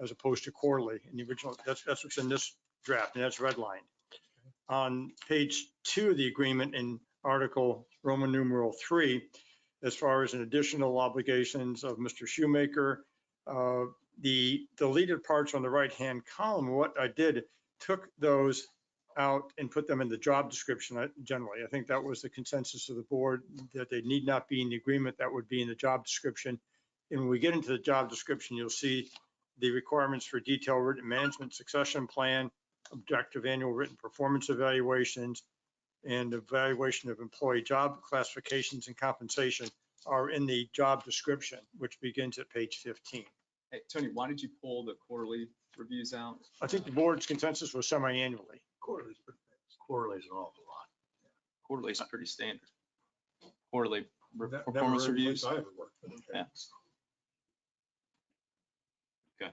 as opposed to quarterly. In the original, that's what's in this draft, and that's redlined. On page 2 of the agreement in Article Roman numeral 3, as far as an additional obligations of Mr. Shoemaker, the deleted parts on the right-hand column, what I did, took those out and put them in the job description generally. I think that was the consensus of the board, that they need not be in the agreement, that would be in the job description. And when we get into the job description, you'll see the requirements for detailed written management succession plan, objective annual written performance evaluations, and evaluation of employee job classifications and compensation are in the job description, which begins at page 15. Hey, Tony, why did you pull the quarterly reviews out? I think the board's consensus was semi-annually. Quarterly is an awful lot. Quarterly is pretty standard. Quarterly That- performance never really reviews. I ever worked, but okay. Yeah.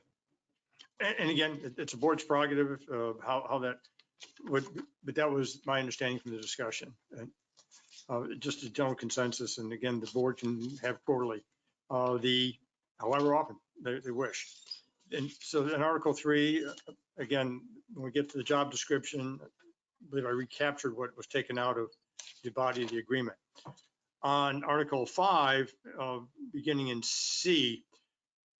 And again, it's a board's prerogative of how that would, but that was my understanding from the discussion. And just a general consensus, and again, the board can have quarterly, however often they wish. And so in Article 3, again, when we get to the job description, I believe I recaptured what was taken out of the body of the agreement. On Article 5, beginning in C,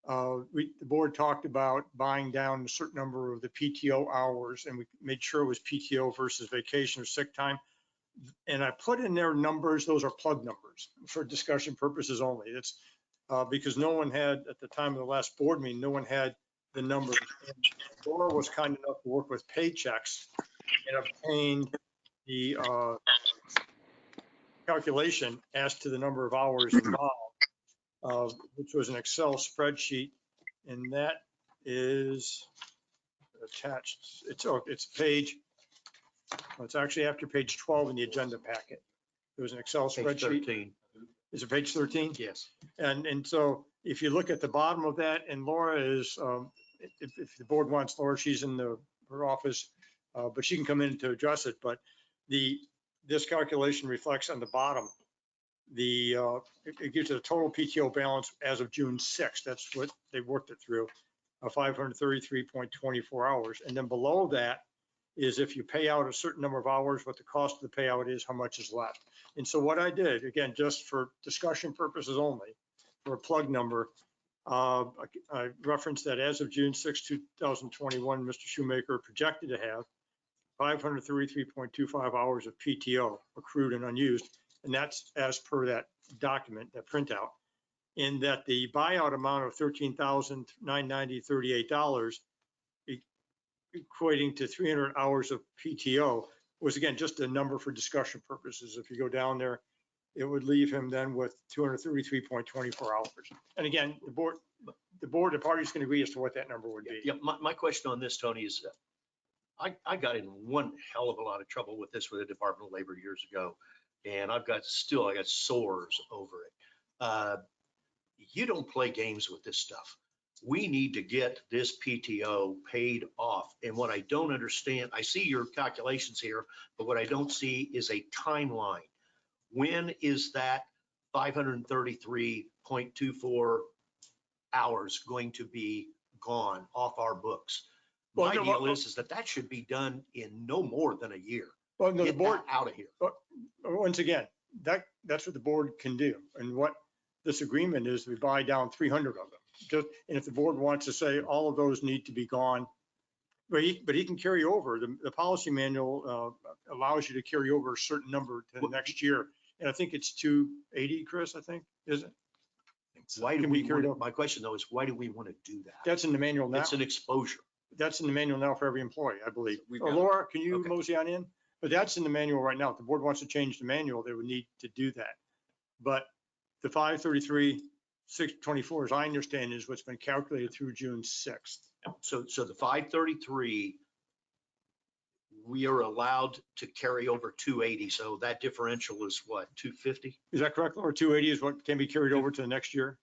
the board talked about buying down a certain number of the PTO hours, and we made sure it was PTO versus vacation or sick time. And I put in there numbers, those are plug numbers for discussion purposes only. It's because no one had, at the time of the last board meeting, no one had the numbers. And Laura was kind enough to work with Paychecks and obtained the calculation as to the number of hours involved, which was an Excel spreadsheet, and that is attached. It's page, it's actually after page 12 in the agenda packet. It was an Excel Page spreadsheet. 13. Is it page 13? Yes. And so if you look at the bottom of that, and Laura is, if the board wants Laura, she's in her office, but she can come in to address it. But this calculation reflects on the bottom, it gives you the total PTO balance as of June 6th. That's what they worked it through, 533.24 hours. And then below that is if you pay out a certain number of hours, what the cost of the payout is, how much is left. And so what I did, again, just for discussion purposes only, for a plug number, I referenced that as of June 6, 2021, Mr. Shoemaker projected to have 533.25 hours of PTO accrued and unused. And that's as per that document, that printout, in that the buyout amount of $13,990.38 equating to 300 hours of PTO was, again, just a number for discussion purposes. If you go down there, it would leave him then with 233.24 hours. And again, the parties can agree as to what that number would be. Yeah, my question on this, Tony, is I got in one hell of a lot of trouble with this with the Department of Labor years ago. And I got sores over it. You don't play games with this stuff. We need to get this PTO paid off. And what I don't understand, I see your calculations here, but what I don't see is a timeline. When is that 533.24 hours going to be gone off our books? My deal is that should be done in no more than a year. Well, no, the Get board, that out of here. once again, that's what the board can do. And what this agreement is, we buy down 300 of them. And if the board wants to say all of those need to be gone, But he can carry over. The policy manual allows you to carry over a certain number to the next year. And I think it's 280, Chris, I think, is it? Why do Can we be carried want, over. my question though is, why do we want to do that? That's in the manual now. It's an exposure. That's in the manual now for every employee, I believe. We've Or got- Laura, can you Okay. mosey on in? But that's in the manual right now. If the board wants to change the manual, they would need to do that. But the 533, 624, as I understand, is what's been calculated through June 6th. So the 533, we are allowed to carry over 280. So that differential is what, 250? Is that correct, Laura? 280 is what can be carried over to the next year?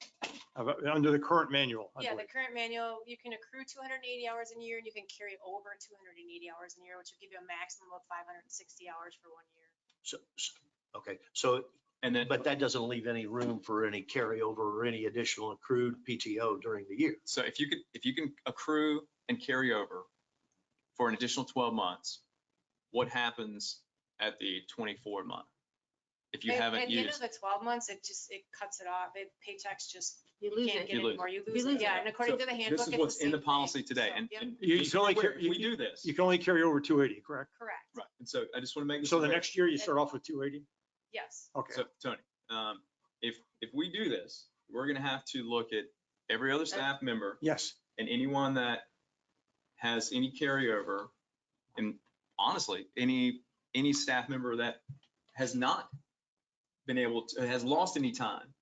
Under the current manual, I Yeah, the believe. current manual, you can accrue 280 hours in a year and you can carry over 280 hours in a year, which will give you a maximum of 560 hours for 1 year. Okay, so, And then, but that doesn't leave any room for any carryover or any additional accrued PTO during the year. so if you can accrue and carry over for an additional 12 months, what happens at the 24 month? If you haven't At the end of used, the 12 months, it cuts it off. Paychecks just, You you lose can't it. get You it lose anymore. You You lose lose it, yeah. it. And according So to the handbook, this is it's what's in the same policy thing. today. So, And yep, and You just can only be aware, car- we do this. You can only carry over 280, correct? correct. Right. And so I just want to make this So the aware. next year you start off with 280? Yes. Okay. So Tony, if we do this, we're gonna have to look at every other staff member Yes. and anyone that has any carryover, and honestly, any staff member that has not been able to, has lost any time.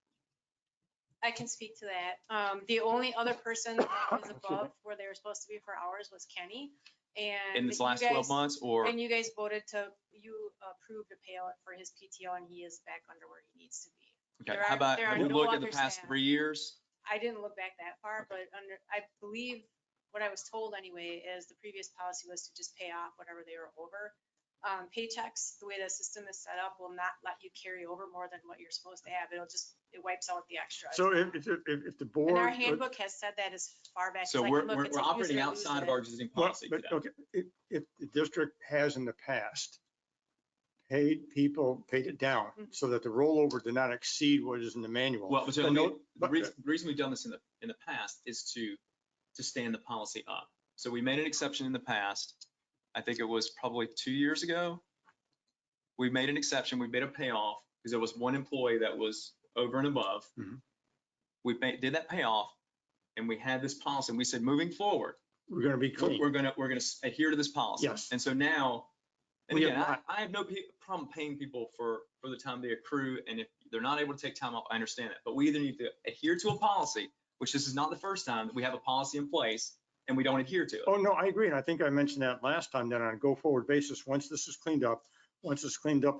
I can speak to that. The only other person that was above where they were supposed to be for hours was Kenny. And In this you last 12 guys- months, or, And you guys voted you approved a payout for his PTO and he is back under where he needs to be. okay, there how are- about, there have are you no looked at the other past staff. 3 years? I didn't look back that far, but I believe what I was told anyway is the previous policy was to just pay off whatever they were over. Paychecks, the way the system is set up, will not let you carry over more than what you're supposed to have. It wipes out the extra. So if the board. And our handbook has said that as far back as So I we're can look. It's we're a use operating it or lose outside it. of our existing Well, policy but, today. okay, if the district has in the past paid it down so that the rollover did not exceed what is in the manual. Well, so then let me- no- the but- reason we've done this in the past is to stand the policy up. So we made an exception in the past. I think it was probably 2 years ago. We made an exception. We made a payoff because there was one employee that was over and above. Mhm. We did that payoff and we had this policy and we said, moving forward, We're going to be clean. we're gonna adhere to this policy. Yes. And so now, and We have again, not. I have no problem paying people for the time they accrue. And if they're not able to take time off, I understand that. But we either need to adhere to a policy, which this is not the first time that we have a policy in place and we don't adhere to it. Oh, no, I agree. And I think I mentioned that last time, that on a go-forward basis, once this is cleaned up,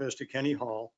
as to Kenny Hall,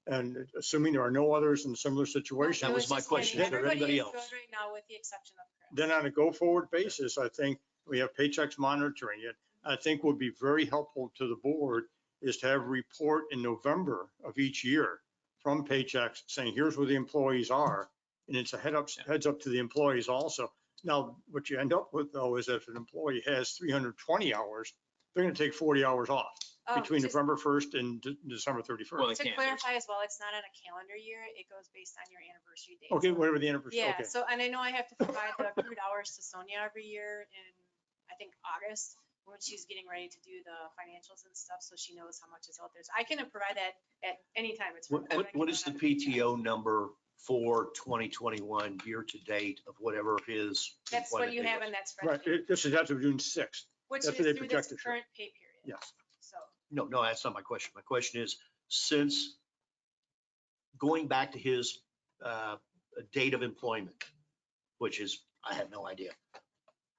and assuming there are no others in similar situations. That was my just question. Kenny. Is there Everybody anybody is else? good right now with the exception of Chris. Then on a go-forward basis, I think we have Paychex monitoring it. I think would be very helpful to the board is to have a report in November of each year from Paychex saying, here's where the employees are. And it's a heads up to the employees also. Now, what you end up with though, is if an employee has 320 hours, they're going to take 40 hours off between Just November 1st and December 31st. Well, they To can't. clarify as well, it's not on a calendar year. It goes based on your anniversary date. Okay, So- whatever the anniversary, Yeah, okay. so, and I know I have to provide the accrued hours to Sonia every year in, I think, August, when she's getting ready to do the financials and stuff, so she knows how much is out there. So I can provide that at any time. It's. What is the PTO number for 2021 year to date of whatever his? That's what employment you date have was? in that Right, spreadsheet, this is after June 6th. which is that's what they through this projected for. current pay period. Yes. So, No, that's not my question. My question is, since going back to his date of employment, which is, I have no idea,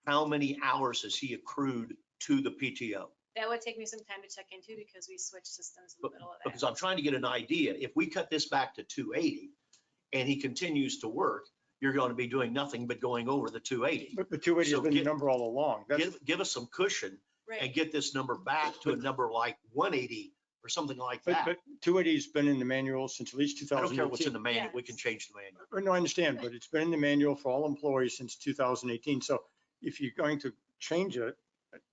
how many hours has he accrued to the PTO? that would take me some time to check into because we switched systems in the middle of that. Because I'm trying to get an idea. If we cut this back to 280 and he continues to work, you're going to be doing nothing but going over the 280. But the 280 So has been the get- number all along. That's, Give us some cushion and Right, get this number back to a number like 180 or something like that. but 280 has been in the manual since at least I don't care what's in 2018. the manual. We Yes. can change the manual. No, I understand, but it's been in the manual for all employees since 2018. So if you're going to change it,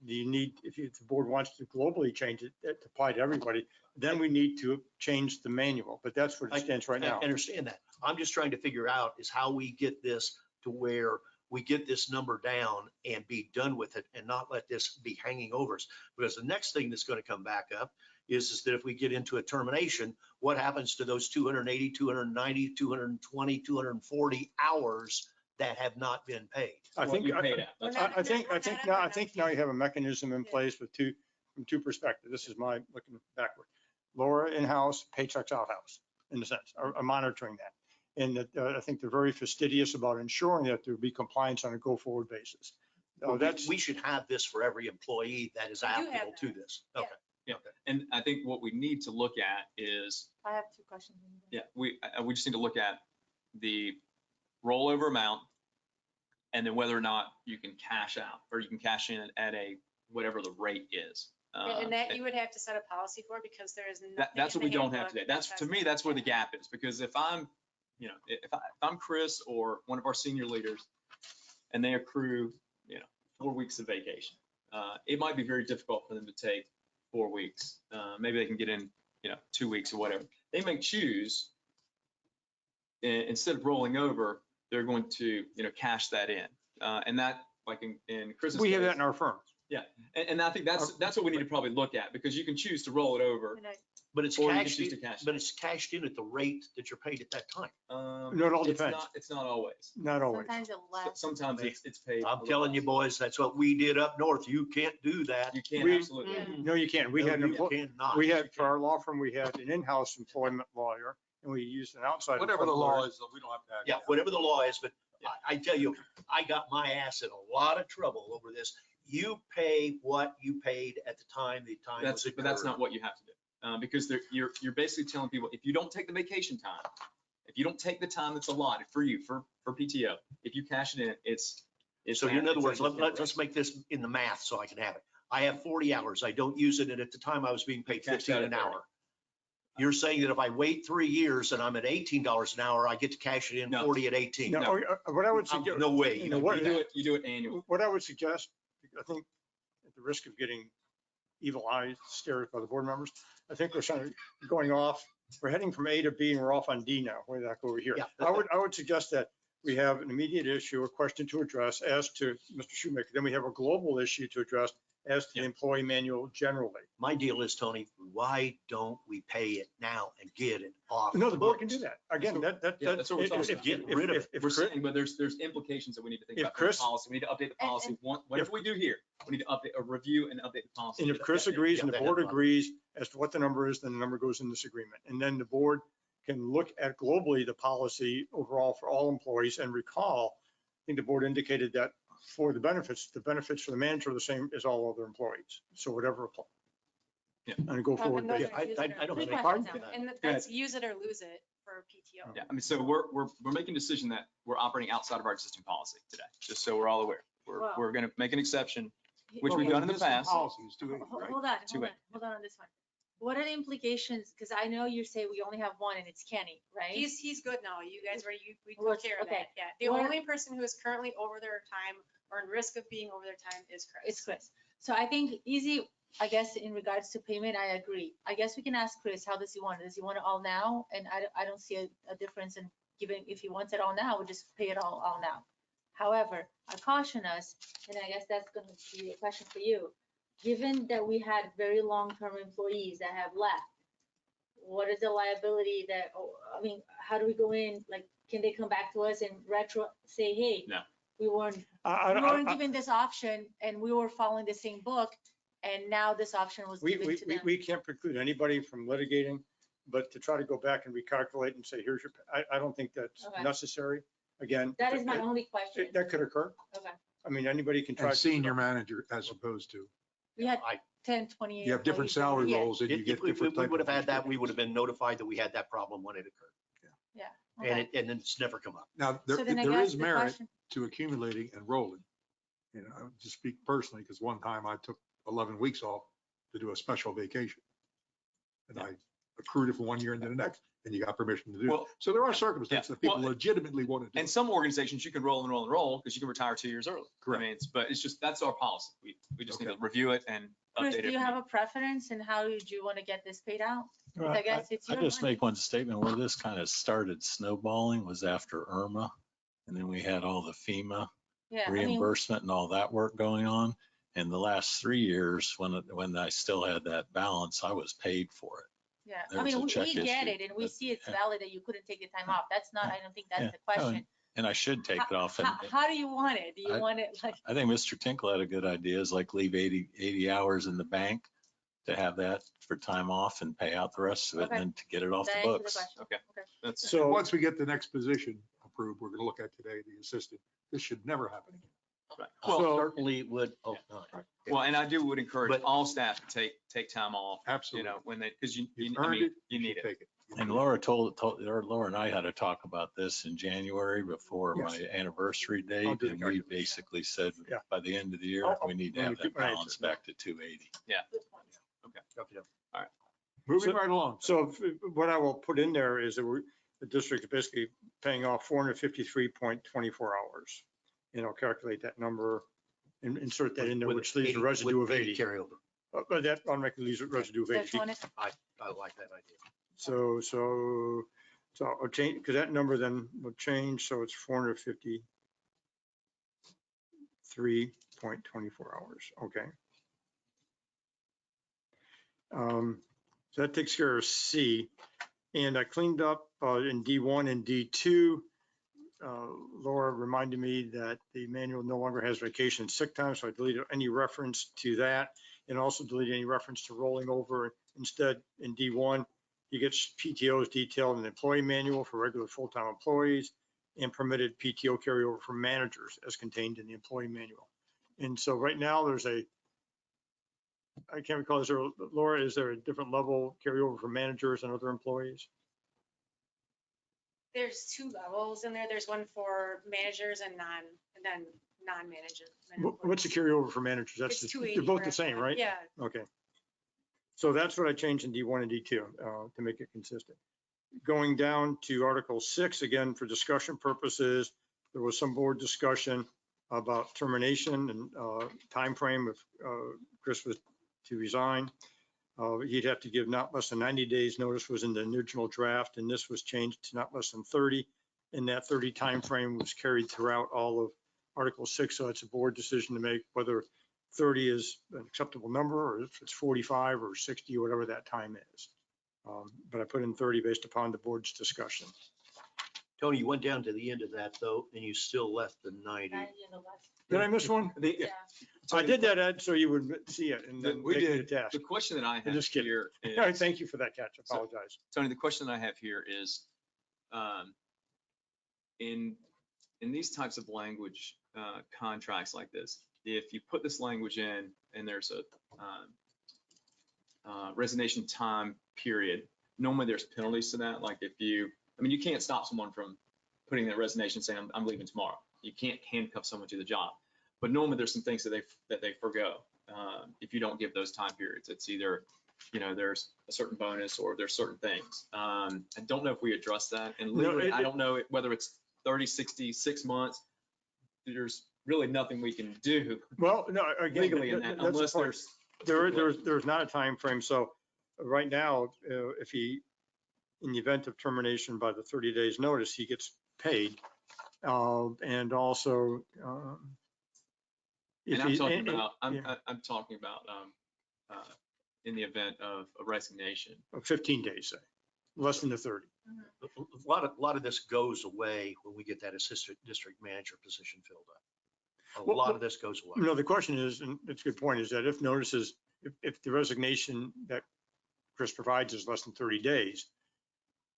you need, if the board wants to globally change it, to apply to everybody, then we need to change the manual, but that's where it stands right I now. understand that. I'm just trying to figure out is how we get this to where we get this number down and be done with it and not let this be hanging over us. Because the next thing that's going to come back up is that if we get into a termination, what happens to those 280, 290, 220, 240 hours that have not been paid? I What think, you paid out. We're That's not- I think, we're I not think at now, the I think now you have a mechanism in Yeah. place with from two perspectives. This is my looking backward. Laura in-house, paychecks out-house, in a sense, are monitoring that. And that, I think they're very fastidious about ensuring that there be compliance on a go-forward basis. Well, That's, we should have this for every employee that is We do have applicable to that. this. Yeah. Okay. Yeah. And I think what we need to look at is, I have two questions. yeah, we just need to look at the rollover amount and then whether or not you can cash out or you can cash in at a, whatever the rate is. And that you would have to set a policy for because there is nothing. That's in what we the don't have handbook today. that That's, says to me, that. that's where the gap is, because if I'm, you know, if I'm Chris or one of our senior leaders and they accrue, 4 weeks of vacation, it might be very difficult for them to take 4 weeks. Maybe they can get in, 2 weeks or whatever. They may choose, instead of rolling over, they're going to, cash that in. And that, like in Chris's we have case- that in our firm. And I think that's what we need to probably look at, because you can choose to roll it over. And But it's Or you can cashed, choose in- to cash it. but it's cashed in at the rate that you're paid at that time. No, it all It's depends. not- It's not always. Not always. Sometimes it lasts. Sometimes it's paid. a I'm little telling you, less. boys, that's what we did up north. You can't do that. You can, We- absolutely. Yeah. No, you can't. We No, had an you employee, cannot. we had, for our law firm, we had an in-house employment lawyer and we used an outside. Whatever the employment law lawyer. is, we don't have to have. Yeah, whatever the law is, but I tell you, I got my ass in a lot of trouble over this. You pay what you paid at the time was But that's incurred. not what you have to do. Because you're basically telling people, if you don't take the vacation time, if you don't take the time that's allotted for you, for PTO, if you cash it in, it's. So in other words, actually let's make this in the math so I can have it. I have 40 hours. I don't use it. And at the time I was being paid Cash 15 out an at 30. hour. You're saying that if I wait 3 years and I'm at $18 an hour, I get to cash it in No. 40 at 18? No, what I would suggest. No way. You You know, can what- do You that. do it annually. What I would suggest, I think, at the risk of getting evil eye stares by the board members, I think we're sort of going off, we're heading from A to B and we're off on D now. Where did that go over here? Yeah. I would suggest that we have an immediate issue, a question to address as to Mr. Shoemaker. Then we have a global issue to address as to the employee manual generally. My deal is, Tony, why don't we pay it now and get it off? No, the board books? can do that. Again, Yeah, that's what we're talking about. Get rid of it. We're saying, but there's implications that we need to think If about in the Chris- policy. We need to update the policy. Whatever we do here, we need to update, a review and update the policy. And if Chris agrees and the yeah, board that- agrees as to what the number is, then the number goes in this agreement. And then the board can look at globally the policy overall for all employees and recall, I think the board indicated that for the benefits for the manager are the same as all other employees. So whatever apply. Yeah. On a go forward And those basis. are use it I or don't lose have any it. problem now. with that. And that's use it or lose it for PTO. Yeah, I mean, so we're making a decision that we're operating outside of our existing policy today, just so we're all aware. Wow. We're going to make an exception, which Okay. we've done in the Existing past. Policy is 280, Hold right? hold on, Two hold on this one. What are the implications? Because I know you say we only have one and it's Kenny, right? He's good now. You guys we Well, took care of okay. that. Yeah. The What- only person who is currently over their time or in risk of being over their time is Chris. It's Chris. So I think easy, I guess, in regards to payment, I agree. I guess we can ask Chris, how does he want it? Does he want it all now? And I don't see a difference in giving, if he wants it all now, we'll just pay it all now. However, I caution us, and I guess that's gonna be a question for you. Given that we had very long-term employees that have left, what is the liability that, I mean, how do we go in, like, can they come back to us and retro, say, hey, No. we weren't we weren't given this option and we were following the same book and now this option was given to them. We can't preclude anybody from litigating, but to try to go back and recalculate and say, here's your, I don't think that's Okay. necessary. Again. That is my only question. That could occur. Okay. I mean, anybody can try. And senior manager as opposed to, We had I- 10, 28. you have different employees. salary Yeah, roles and you If get we different. we type would of have had that, we restrictions. would have been notified that we had that problem when it occurred. Yeah. And okay. and then it's never come up. Now, So then I there guess is the merit question- to accumulating and rolling. You know, I'll just speak personally, because one time I took 11 weeks off to do a special vacation. And I accrued it for 1 year and then the next, and you got permission to do it. Well, So there are circumstances that people well, legitimately want to do. And some organizations, you can roll and roll and roll because you can retire 2 years early. Correct. I mean, but it's just, that's our policy. We just need Okay. to review it and Chris, update it. do you have a preference in how would you want to get this paid out? Well, I guess it's I your just money. make one statement where this kind of started snowballing was after Irma. And then we had all the FEMA Yeah, I mean, reimbursement and all that work going on. And the last 3 years, when I still had that balance, I was paid for it. yeah, There I was mean, a we check get issued, it and we but, see it's yeah. valid that you couldn't take the time off. That's not, I don't think that's Yeah. the question. And I should take it off. And How do you want it? Do you I- want it like, I think Mr. Tinkle had a good idea, is like leave 80 hours in the bank to have that for time off and pay out the rest of it, Okay. and then to get it off that the answers the books. question? Okay. That's, So So, once we get the next position approved, we're gonna look at today, the assistant, this should never happen again. right. I Well, certainly would hope not. well, and I would encourage But- all staff to take time off, you Absolutely. know, when they, because You've I earned mean, it. you need should it. Take it. And Laura Laura and I had to talk about this in January before my Yes. anniversary I'll date. do the And we calculation. basically said, Yeah. by the end of the year, I'll- we need to when have you that keep my answer, balance no. back to 280. Moving So- right along. so what I will put in there is that the district is basically paying off 453.24 hours. And I'll calculate that number and insert that in there, With which leaves a 80 residue with of 80. Carryover. But that automatically leaves a residue of 80. Electronic? I like that idea. So I'll change, because that number then will change, so it's 453.24 hours, okay. So that takes care of C. And I cleaned up in D1 and D2. Laura reminded me that the manual no longer has vacation and sick time, so I deleted any reference to that and also deleted any reference to rolling over. Instead, in D1, he gets PTOs detailed in the employee manual for regular full-time employees and permitted PTO carryover for managers as contained in the employee manual. And so right now there's I can't recall, Laura, is there a different level carryover for managers and other employees? There's 2 levels in there. There's one for managers and then non-manager. What's the carryover for managers? That's It's just, 280 they're both for the same, everyone. right? Yeah, Okay. So that's what I changed in D1 and D2 to make it consistent. Going down to Article 6, again, for discussion purposes, there was some board discussion about termination and timeframe if Chris was to resign. He'd have to give not less than 90 days notice was in the original draft, and this was changed to not less than 30. And that 30 timeframe was carried throughout all of Article 6, so it's a board decision to make whether 30 is an acceptable number, or if it's 45 or 60, or whatever that time is. But I put in 30 based upon the board's discussion. Tony, you went down to the end of that though, and you still left the 90. Did I miss one? Yeah. I did that, Ed, so you would see it and then We make it a did. task. The question that I have just kidding. here All right, is, thank you for that catch. So- Apologize. Tony, the question that I have here is, in these types of language contracts like this, if you put this language in and there's a resignation time period, normally there's penalties to that. Like if you can't stop someone from putting that resignation saying, I'm leaving tomorrow. You can't handcuff someone to the job. But normally there's some things that they forgo if you don't give those time periods. It's either, there's a certain bonus or there's certain things. I don't know if we address that. And legally, I don't know whether it's 30, 60, 6 months. There's really nothing we can do Well, no, again, legally in that that's the unless point. There's not a time frame. So right now, if he, in the event of termination by the 30 days notice, he gets paid. And also, if And I'm he- talking and- about, yeah. I'm talking about in the event of a resignation. 15 days, say, less than the 30. A lot of this goes away when we get that assistant district manager position filled up. A Well, lot of this goes away. No, the question is, and it's a good point, is that if notices, if the resignation that Chris provides is less than 30 days,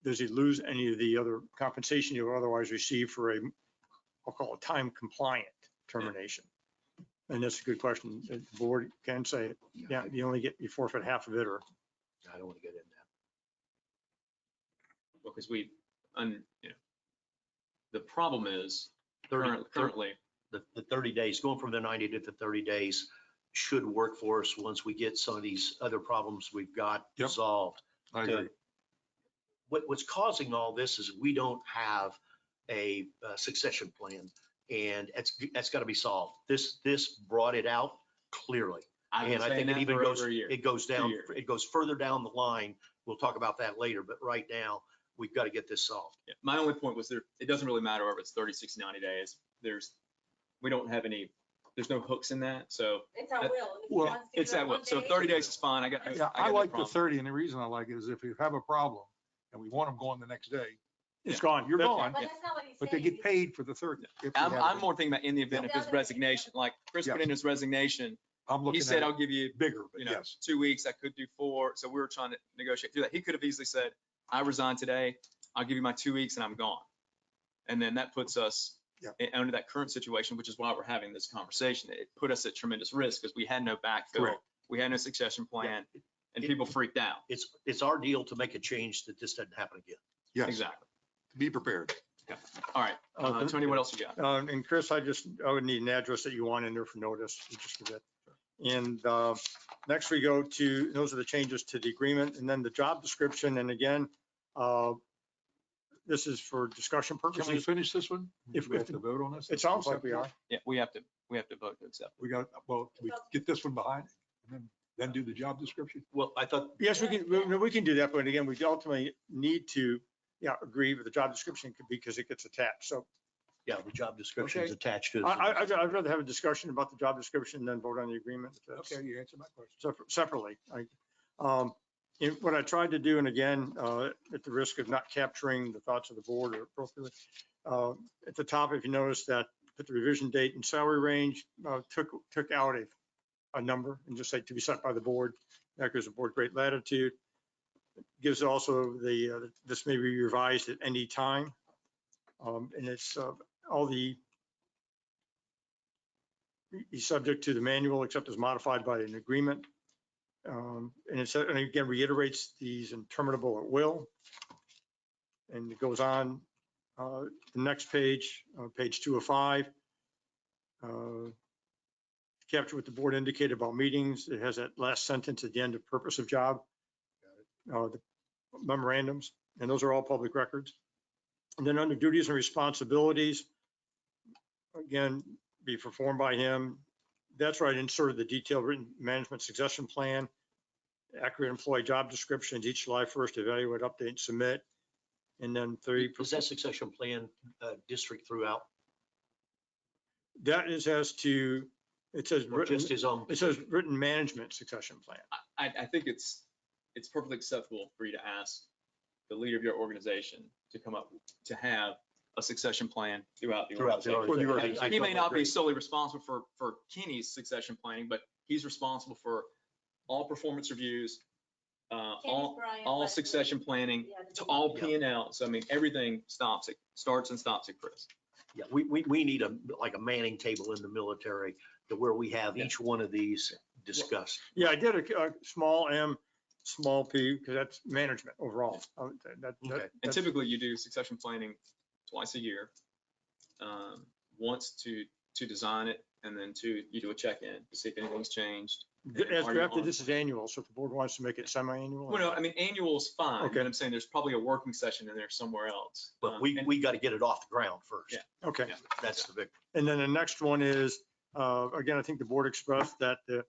does he lose any of the other compensation he would otherwise receive for I'll call it time compliant termination? And that's a good question. The board can say, yeah, you forfeit half of it, or I don't want to get in that. Because the problem is 30 currently, The 30 days, going from the 90 to the 30 days should work for us once we get some of these other problems we've got Yep. resolved. I agree. What's causing all this is we don't have a succession plan, and that's got to be solved. This brought it out clearly. I've been And I saying think it that even for goes, over a year. it goes down, 2 years. it goes further down the line. We'll talk about that later, but right now, we've got to get this solved. Yeah, my only point was it doesn't really matter whether it's 30, 60, 90 days. we don't have any, there's no hooks in that, so It's our will. If he Well, wants to it's do it that one way. So day, 30 days is fine. I got Yeah, I no like the problem. 30, and the reason I like it is if you have a problem and we want them going the next day, It's gone. you're That- gone, But that's not what he's but saying. they get paid for the 30. if we I'm, have I'm it. more thinking about in the event of his resignation, like Chris put Yes. in his resignation. I'm He looking said, at I'll it give you, bigger, but you know, yes. 2 weeks. I could do 4. So we were trying to negotiate through that. He could have easily said, I resign today. I'll give you my 2 weeks and I'm gone. And then that puts us Yep. under that current situation, which is why we're having this conversation. It put us at tremendous risk because we had no backfill. Correct. We had no succession plan and It- people freaked out. It's our deal to make a change that this doesn't happen again. Yes, Exactly. be prepared. All right. Tony, what else you got? And Chris, I would need an address that you want in there for notice. You just give that. And next we go to, those are the changes to the agreement, and then the job description. And again, this is for discussion Can we purposes. finish this one? If- We if have to vote on this? It sounds like we are. Yeah, we have to vote to accept. We got, well, we get this one behind and then do the job description? Well, I thought, Yes, we can do that, but again, we ultimately need to, agree with the job description because it gets attached. So yeah, the job description is Okay. attached to. I'd rather have a discussion about the job description than vote on the agreement. if that's Okay, you answered my question. Separately. What I tried to do, and again, at the risk of not capturing the thoughts of the board appropriately, at the top, if you notice that, put the revision date and salary range, took out a number and just say to be set by the board. That gives the board great latitude. Gives also this may be revised at any time. And it's all he's subject to the manual except as modified by an agreement. And again, reiterates these interminable at will. And it goes on, the next page, page 2 of 5. Capture what the board indicated about meetings. It has that last sentence at the end of purpose of job. The memorandums, and those are all public records. And then under duties and responsibilities, again, be performed by him. That's where I inserted the detailed written management succession plan, accurate employee job descriptions, each July 1st, evaluate, update, and submit. And then 3. Is that succession plan district throughout? That is as to, it says, Or just his own? it says written management succession plan. I think it's perfectly acceptable for you to ask the leader of your organization to come up, to have a succession plan throughout the organization. He may not be solely responsible for Kenny's succession planning, but he's responsible for all performance reviews, all succession planning, to all P and L. So I mean, everything starts and stops at Chris. Yeah, we need like a manning table in the military to where we have each one of these discussed. Yeah, I did a small m, small p, because that's management overall. Okay. And typically you do succession planning twice a year. Once to design it, and then you do a check-in to see if anything's changed. As drafted, this is annual, so if the board wants to make it semi-annual. Well, no, I mean, annual is fine, Okay. but I'm saying there's probably a working session in there somewhere else. But we got to get it off the ground first. Yeah. Okay. Yeah. That's the big. And then the next one is, again, I think the board expressed that that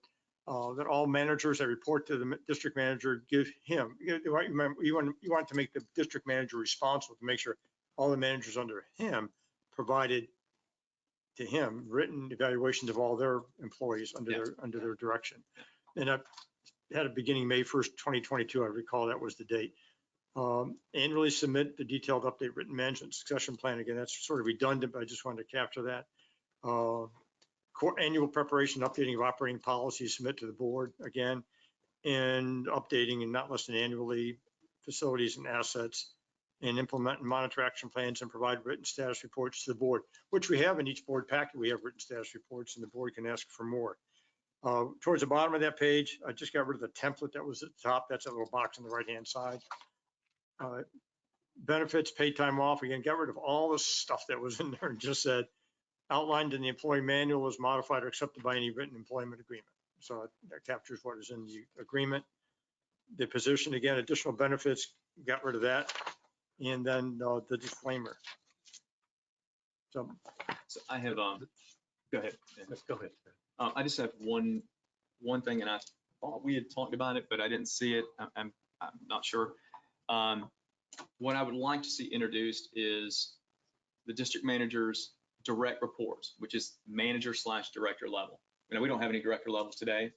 all managers that report to the district manager give him, you want to make the district manager responsible to make sure all the managers under him provided to him written evaluations of all their employees under their direction. And I had a beginning May 1st, 2022. I recall that was the date. Annually submit the detailed update written management succession plan. Again, that's sort of redundant, but I just wanted to capture that. Annual preparation, updating of operating policies, submit to the board again, and updating and not less than annually facilities and assets, and implement and monitor action plans and provide written status reports to the board, which we have in each board packet. We have written status reports and the board can ask for more. Towards the bottom of that page, I just got rid of the template that was at the top. That's a little box on the right-hand side. Benefits, paid time off, again, got rid of all the stuff that was in there and just said, outlined in the employee manual is modified or accepted by any written employment agreement. So that captures what is in the agreement. The position, again, additional benefits, got rid of that. And then the disclaimer. So I have, go ahead. Yeah. Go ahead. I just have one thing, and I thought we had talked about it, but I didn't see it. I'm not sure. What I would like to see introduced is the district manager's direct reports, which is manager/director level. You know, we don't have any director levels today.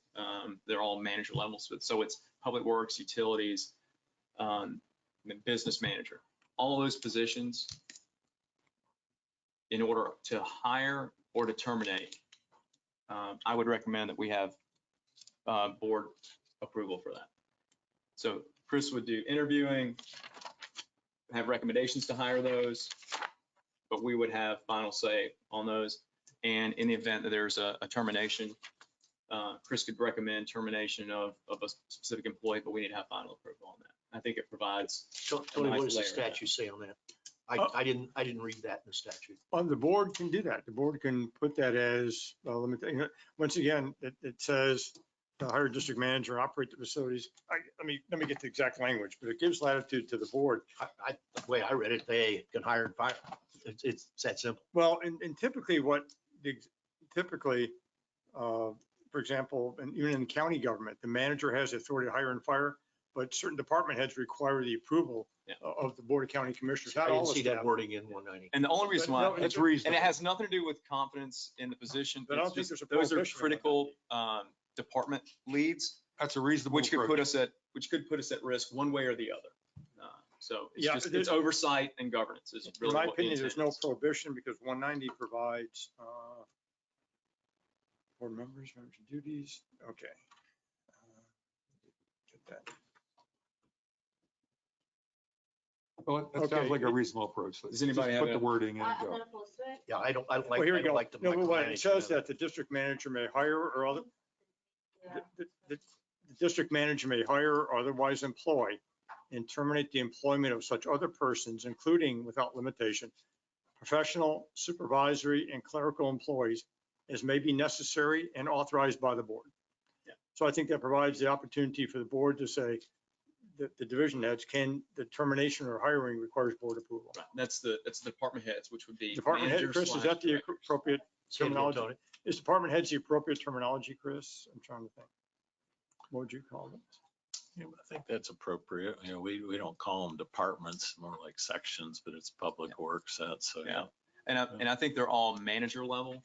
They're all manager levels. So it's public works, utilities, and business manager. All those positions, in order to hire or to terminate, I would recommend that we have board approval for that. So Chris would do interviewing, have recommendations to hire those, but we would have final say on those. And in the event that there's a termination, Chris could recommend termination of a specific employee, but we need to have final approval on that. I think it provides. Tony, what nice does the layer of that. statute say on that? I didn't read that in the statute. The board can do that. The board can put that as, once again, it says the hire district manager, operate the facilities. Let me get the exact language, but it gives latitude to the board. The way I read it, they can hire and fire. It's that simple. Well, and typically for example, and even in county government, the manager has the authority to hire and fire, but certain department heads require the approval of the Board of County Commissioners. I didn't see that wording in 190. And the only reason why, No, It's reasonable. and it has nothing to do with confidence in the position. But I don't It's think just- there's a those are prohibition on critical department leads, That's a reasonable which could approach. put us at risk one way or the other. So it's Yeah, just, it's oversight and governance is In really my what the opinion, there's intent no is. prohibition because 190 provides board members, duties. Okay. Get that. Well, that Okay. sounds like a reasonable approach. Does anybody Just have put the wording in and I'm go. not opposed to it. Yeah, I don't like, Well, here we I go. don't like the No, but what it micromanagement says of it. that the district manager may hire or other, Yeah. the district manager may hire or otherwise employ and terminate the employment of such other persons, including without limitation, professional, supervisory, and clerical employees as may be necessary and authorized by the board. Yeah. So I think that provides the opportunity for the board to say that the division heads the termination or hiring requires board approval. Right. That's the department heads, which would be. Department head, Chris, is that the manager/director. appropriate Say it again, terminology? Tony. Is department heads the appropriate terminology, Chris? I'm trying to think. What would you call them? Yeah, I think that's appropriate. You know, we don't call them departments, more like sections, but it's public works. That's so, yeah. And I think they're all manager level.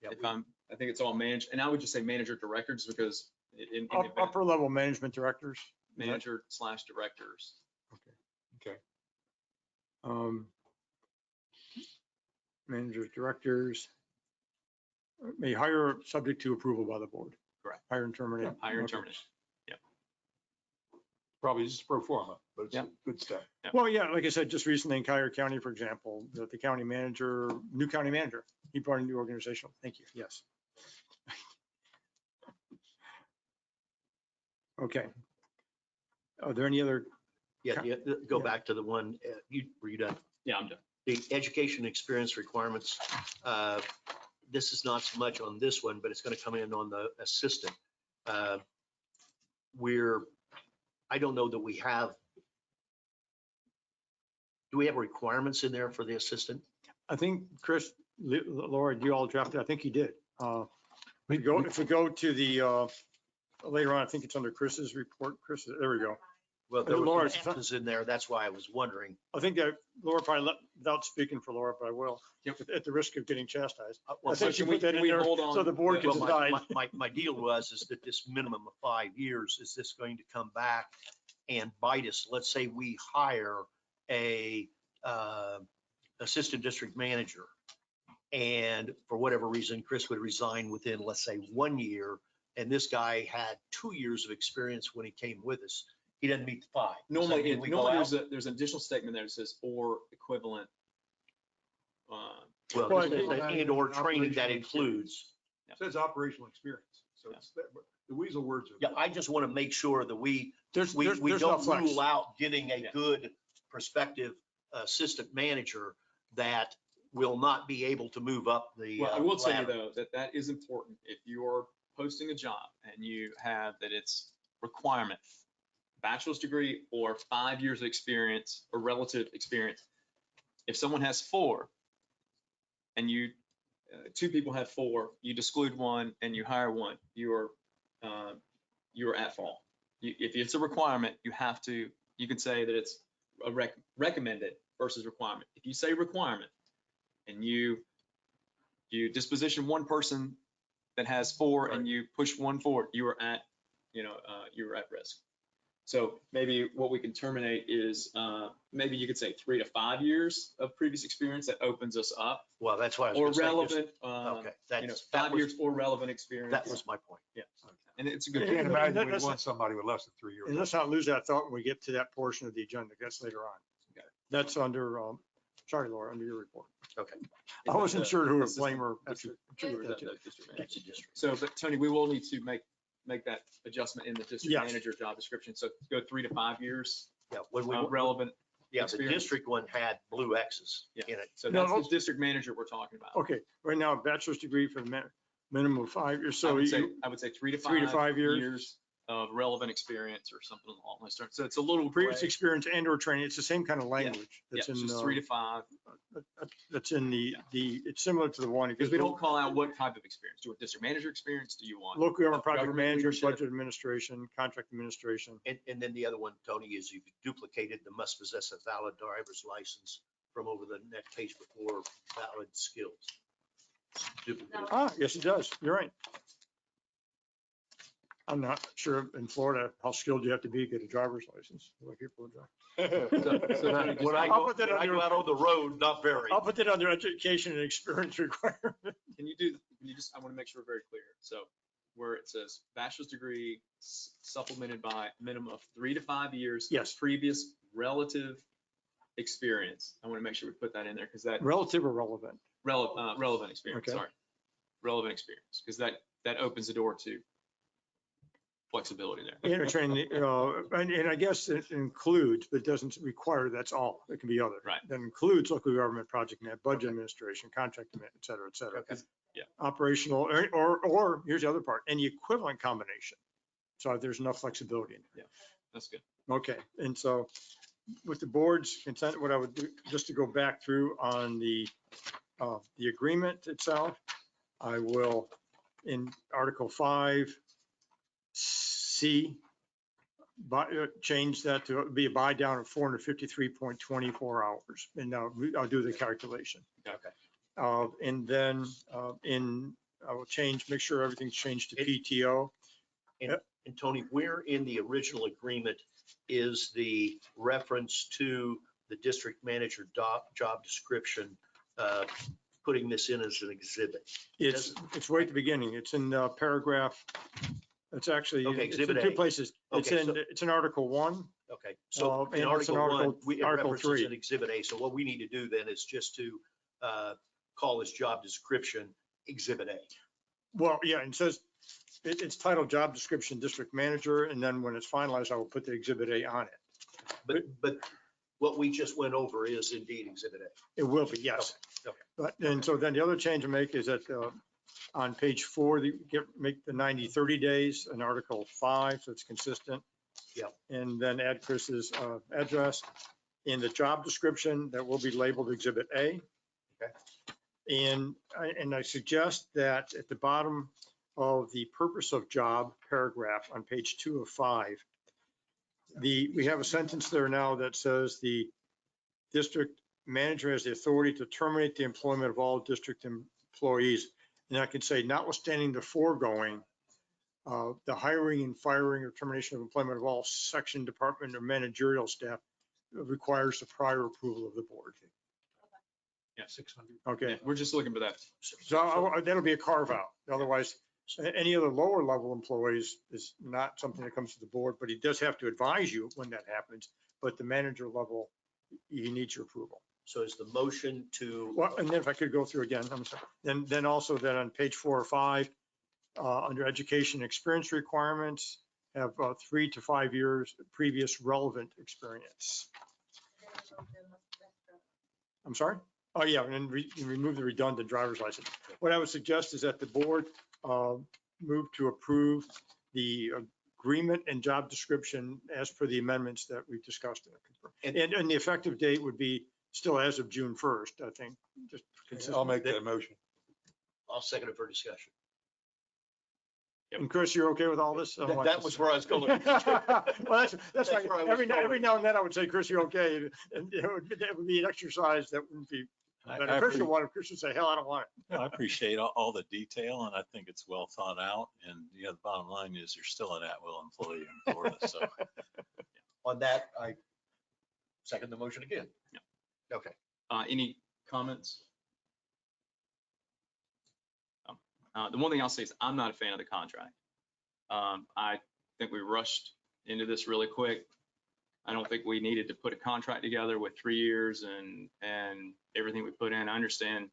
Yeah, I think it's all managed, and I would just say manager directors because in the event, Upper level management directors. manager/directors. Okay. Managers, directors may hire subject to approval by the board. Correct. Hire and terminate. Hire and Okay. terminate. Probably just pro forma, but it's Yeah. a good step. Well, yeah, like I said, just recently in Cuyahoga County, for example, the county manager, new county manager, he brought in the organizational. Thank you. Yes. Okay. Are there any other? Yeah, go Yeah. back to the one, were you done? Yeah, I'm done. The education experience requirements, this is not so much on this one, but it's going to come in on the assistant. I don't know that we have, do we have requirements in there for the assistant? I think Chris, Laura, you all drafted, I think you did. If we go to the, later on, I think it's under Chris's report. Chris, there we go. Well, there Laura, were sentences in there. That's why I was wondering. I think that Laura probably, without speaking for Laura, but I will, at the risk of getting chastised. Well, I think she can we- put that can in we there hold on so the board to- can Well, decide. my deal was, is that this minimum of 5 years, is this going to come back and bite us? Let's say we hire a assistant district manager. And for whatever reason, Chris would resign within, let's say, 1 year. And this guy had 2 years of experience when he came with us. He doesn't meet the 5. Normally, So do we go out? there's an additional statement there that says or equivalent. Well, Well, this is an and/or training that includes. It says operational experience. So it's, the weasel words are. Yeah, I just want to make sure that we There's don't no flex. rule out getting a Yeah. good prospective assistant manager that will not be able to move up the Well, I will tell you ladder. though, that is important. If you're posting a job and you have that it's requirement, bachelor's degree or 5 years of experience or relative experience. If someone has 4 and you, 2 people have 4, you exclude 1 and you hire 1, you're at fault. If it's a requirement, you can say that it's a recommended versus requirement. If you say requirement and you disposition one person that has 4 and you push one forward, you are at, you're at risk. So maybe what we can terminate is, maybe you could say 3 to 5 years of previous experience that opens us up. Well, that's why I was Or gonna say, relevant, okay, you know, that 5 was- years or relevant experience. that was my point. Yeah, and it's a I good. can't And imagine we let's- want somebody with less than 3 years. And let's not lose that thought when we get to that portion of the agenda. That's later on. Okay. That's under, sorry, Laura, under your report. Okay. I wasn't sure who to Assistant blame her. district- Yes. the district manager. That's a district. So, but Tony, we will need to make that adjustment in the district Yes. manager job description. So go 3 to 5 years, Yeah, when we, relevant. yeah, the experience. district one had blue X's Yeah. in it. So No, that's the let's- district manager we're talking about. Okay, right now, bachelor's degree for the minimum of 5 years. I So would say, you, I would say 3 to 3 to 5 years. years of relevant experience or something along those terms. So it's a little previous gray. experience and or training, it's the same kind of language. Yeah, That's it's in, just 3 to 5, that's in it's similar to the one. because we don't call out what type of experience. Do you want district manager experience? Do you want? Local government project government manager, leadership? budget administration, contract administration. And then the other one, Tony, is you've duplicated the must possess a valid driver's license from over the next page before valid skills. Duplicated. Ah, yes, it does. You're right. I'm not sure in Florida how skilled you have to be to get a driver's license. The way people drive. So that- When I I'll go, put that when I under- go out on the road, not very. I'll put that under education and experience requirement. Can you just, I want to make sure we're very clear. So where it says bachelor's degree supplemented by minimum of 3 to 5 years. Yes. Previous relative experience. I want to make sure we put that in there because that Relative or relevant? relevant experience, Okay. sorry. Relevant experience, because that opens the door to flexibility there. And training, and I guess it includes, but doesn't require, that's all. It can be other. Right. That includes local government project net, budget administration, contract admin, et cetera, et cetera. Okay. Yeah. Operational, or here's the other part, any equivalent combination. So there's enough flexibility in there. That's good. Okay, and so with the board's consent, what I would do, just to go back through on the agreement itself, I will, in Article 5, C, change that to be a buy down of 453.24 hours. And now I'll do the calculation. Okay. And then I will make sure everything's changed to PTO. And Tony, where in the original agreement is the reference to the district manager job description, putting this in as an exhibit? It's right at the beginning. It's in paragraph. It's actually, Okay, it's in Exhibit 2 A. places. Okay, so- It's in Article 1. Okay, so and in it's in Article 1, Article- it Article references 3. in Exhibit A. So what we need to do then is just to call this job description Exhibit A. Well, yeah, and it says, it's titled job description, district manager, and then when it's finalized, I will put the Exhibit A on it. But what we just went over is indeed Exhibit A. It will be, yes. Okay. But, and so then the other change to make is that on page 4, make the 90-30 days in Article 5, so it's consistent. Yep. And then add Chris's address. In the job description, that will be labeled Exhibit A. Okay. And I suggest that at the bottom of the purpose of job paragraph on page 2 of 5, we have a sentence there now that says the district manager has the authority to terminate the employment of all district employees. And I can say, notwithstanding the foregoing, the hiring and firing or termination of employment of all section, department, or managerial staff requires the prior approval of the board. Yeah. 600. Okay, Yeah, we're just looking for that. so that'll be a carve out. Otherwise, any other lower level employees is not something that comes to the board, but he does have to advise you when that happens. But the manager level, he needs your approval. So is the motion to, Well, and then if I could go through again, I'm sorry. Then also then on page 4 or 5, under education experience requirements, have 3 to 5 years previous relevant experience. I'm sorry? Oh, yeah, and then remove the redundant driver's license. What I would suggest is that the board move to approve the agreement and job description as per the amendments that we've discussed. And the effective date would be still as of June 1st, I think. Just I'll make that motion. I'll second it for discussion. And Chris, you're okay with all this? That was where I was going. Well, that's like, where I was every going. now and then I would say, Chris, you're okay. And that would be an exercise that wouldn't be But if Chris would want it, Chris would say, hell, I don't want it. I appreciate all the detail, and I think it's well thought out. And the bottom line is you're still an at-will employee in Florida, so. On that, I second the motion again. Okay. Any comments? The one thing I'll say is I'm not a fan of the contract. I think we rushed into this really quick. I don't think we needed to put a contract together with 3 years and everything we put in. I understand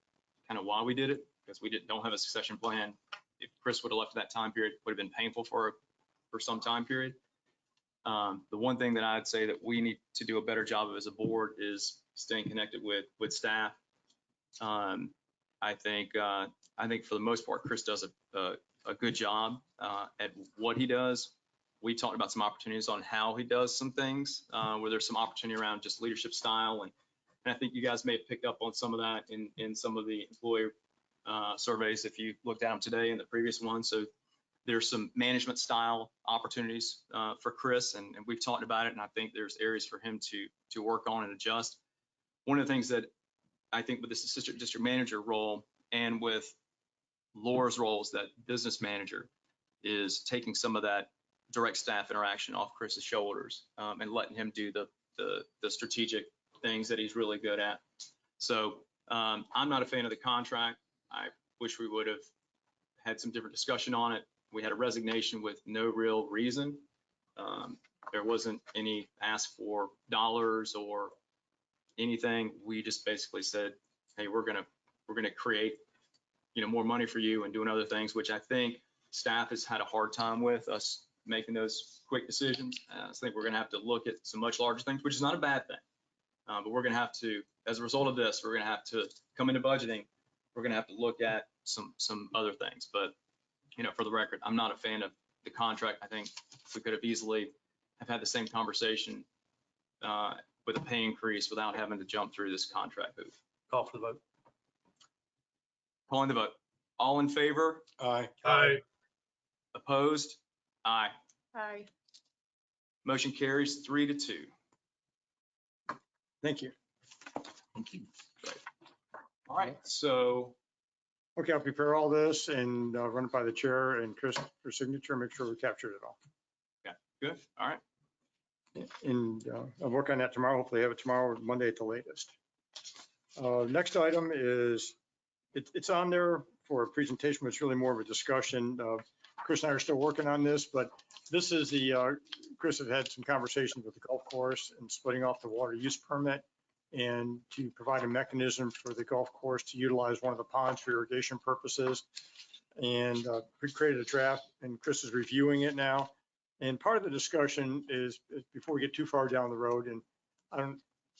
kind of why we did it, because we don't have a succession plan. If Chris would have left that time period, it would have been painful for some time period. The one thing that I'd say that we need to do a better job of as a board is staying connected with staff. I think for the most part, Chris does a good job at what he does. We talked about some opportunities on how he does some things, where there's some opportunity around just leadership style. And I think you guys may have picked up on some of that in some of the employee surveys, if you looked at them today and the previous one. So there's some management style opportunities for Chris, and we've talked about it. And I think there's areas for him to work on and adjust. One of the things that I think with this assistant district manager role and with Laura's role as that business manager is taking some of that direct staff interaction off Chris's shoulders and letting him do the strategic things that he's really good at. So I'm not a fan of the contract. I wish we would have had some different discussion on it. We had a resignation with no real reason. There wasn't any ask for dollars or anything. We just basically said, hey, we're gonna create more money for you and doing other things, which I think staff has had a hard time with us making those quick decisions. I think we're going to have to look at some much larger things, which is not a bad thing. But we're going to have to, as a result of this, we're going to have to come into budgeting. We're going to have to look at some other things. But, for the record, I'm not a fan of the contract. I think we could have easily have had the same conversation with a pay increase without having to jump through this contract booth. Call for the vote. Calling the vote. All in favor? Aye. Aye. Opposed? Aye. Aye. Motion carries 3-2. Thank you. Thank you. All right, so Okay, I'll prepare all this and run it by the chair and Chris for signature, make sure we captured it all. good. All right. And I'll work on that tomorrow. Hopefully have it tomorrow or Monday at the latest. Next item is, it's on there for a presentation, but it's really more of a discussion. Chris and I are still working on this, but this is Chris have had some conversations with the golf course and splitting off the water use permit and to provide a mechanism for the golf course to utilize one of the ponds for irrigation purposes. And we created a draft and Chris is reviewing it now. And part of the discussion is before we get too far down the road, and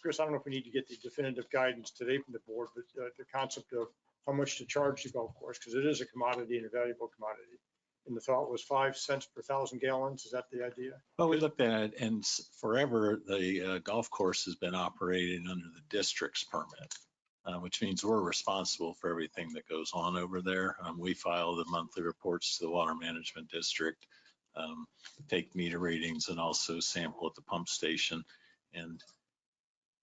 Chris, I don't know if we need to get the definitive guidance today from the board, but the concept of how much to charge the golf course, because it is a commodity and a valuable commodity. And the thought was 5 cents per 1,000 gallons. Is that the idea? Well, we looked at it, and forever the golf course has been operating under the district's permit, which means we're responsible for everything that goes on over there. We file the monthly reports to the Water Management District, take meter readings, and also sample at the pump station. And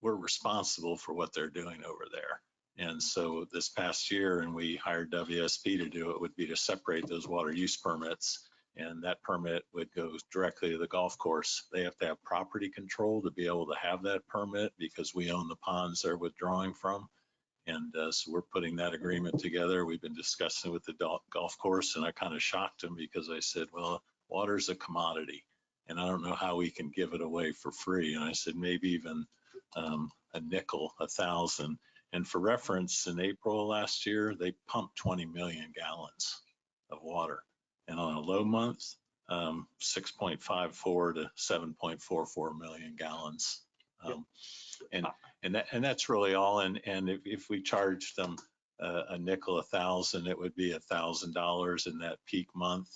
we're responsible for what they're doing over there. And so this past year, and we hired WSP to do it, would be to separate those water use permits. And that permit would go directly to the golf course. They have to have property control to be able to have that permit because we own the ponds they're withdrawing from. And so we're putting that agreement together. We've been discussing with the golf course, and I kind of shocked them because I said, well, water's a commodity and I don't know how we can give it away for free. And I said, maybe even a nickel, 1,000. And for reference, in April last year, they pumped 20 million gallons of water. And on a low month, 6.54 to 7.44 million gallons. And that's really all. And if we charged them a nickel, 1,000, it would be $1,000 in that peak month.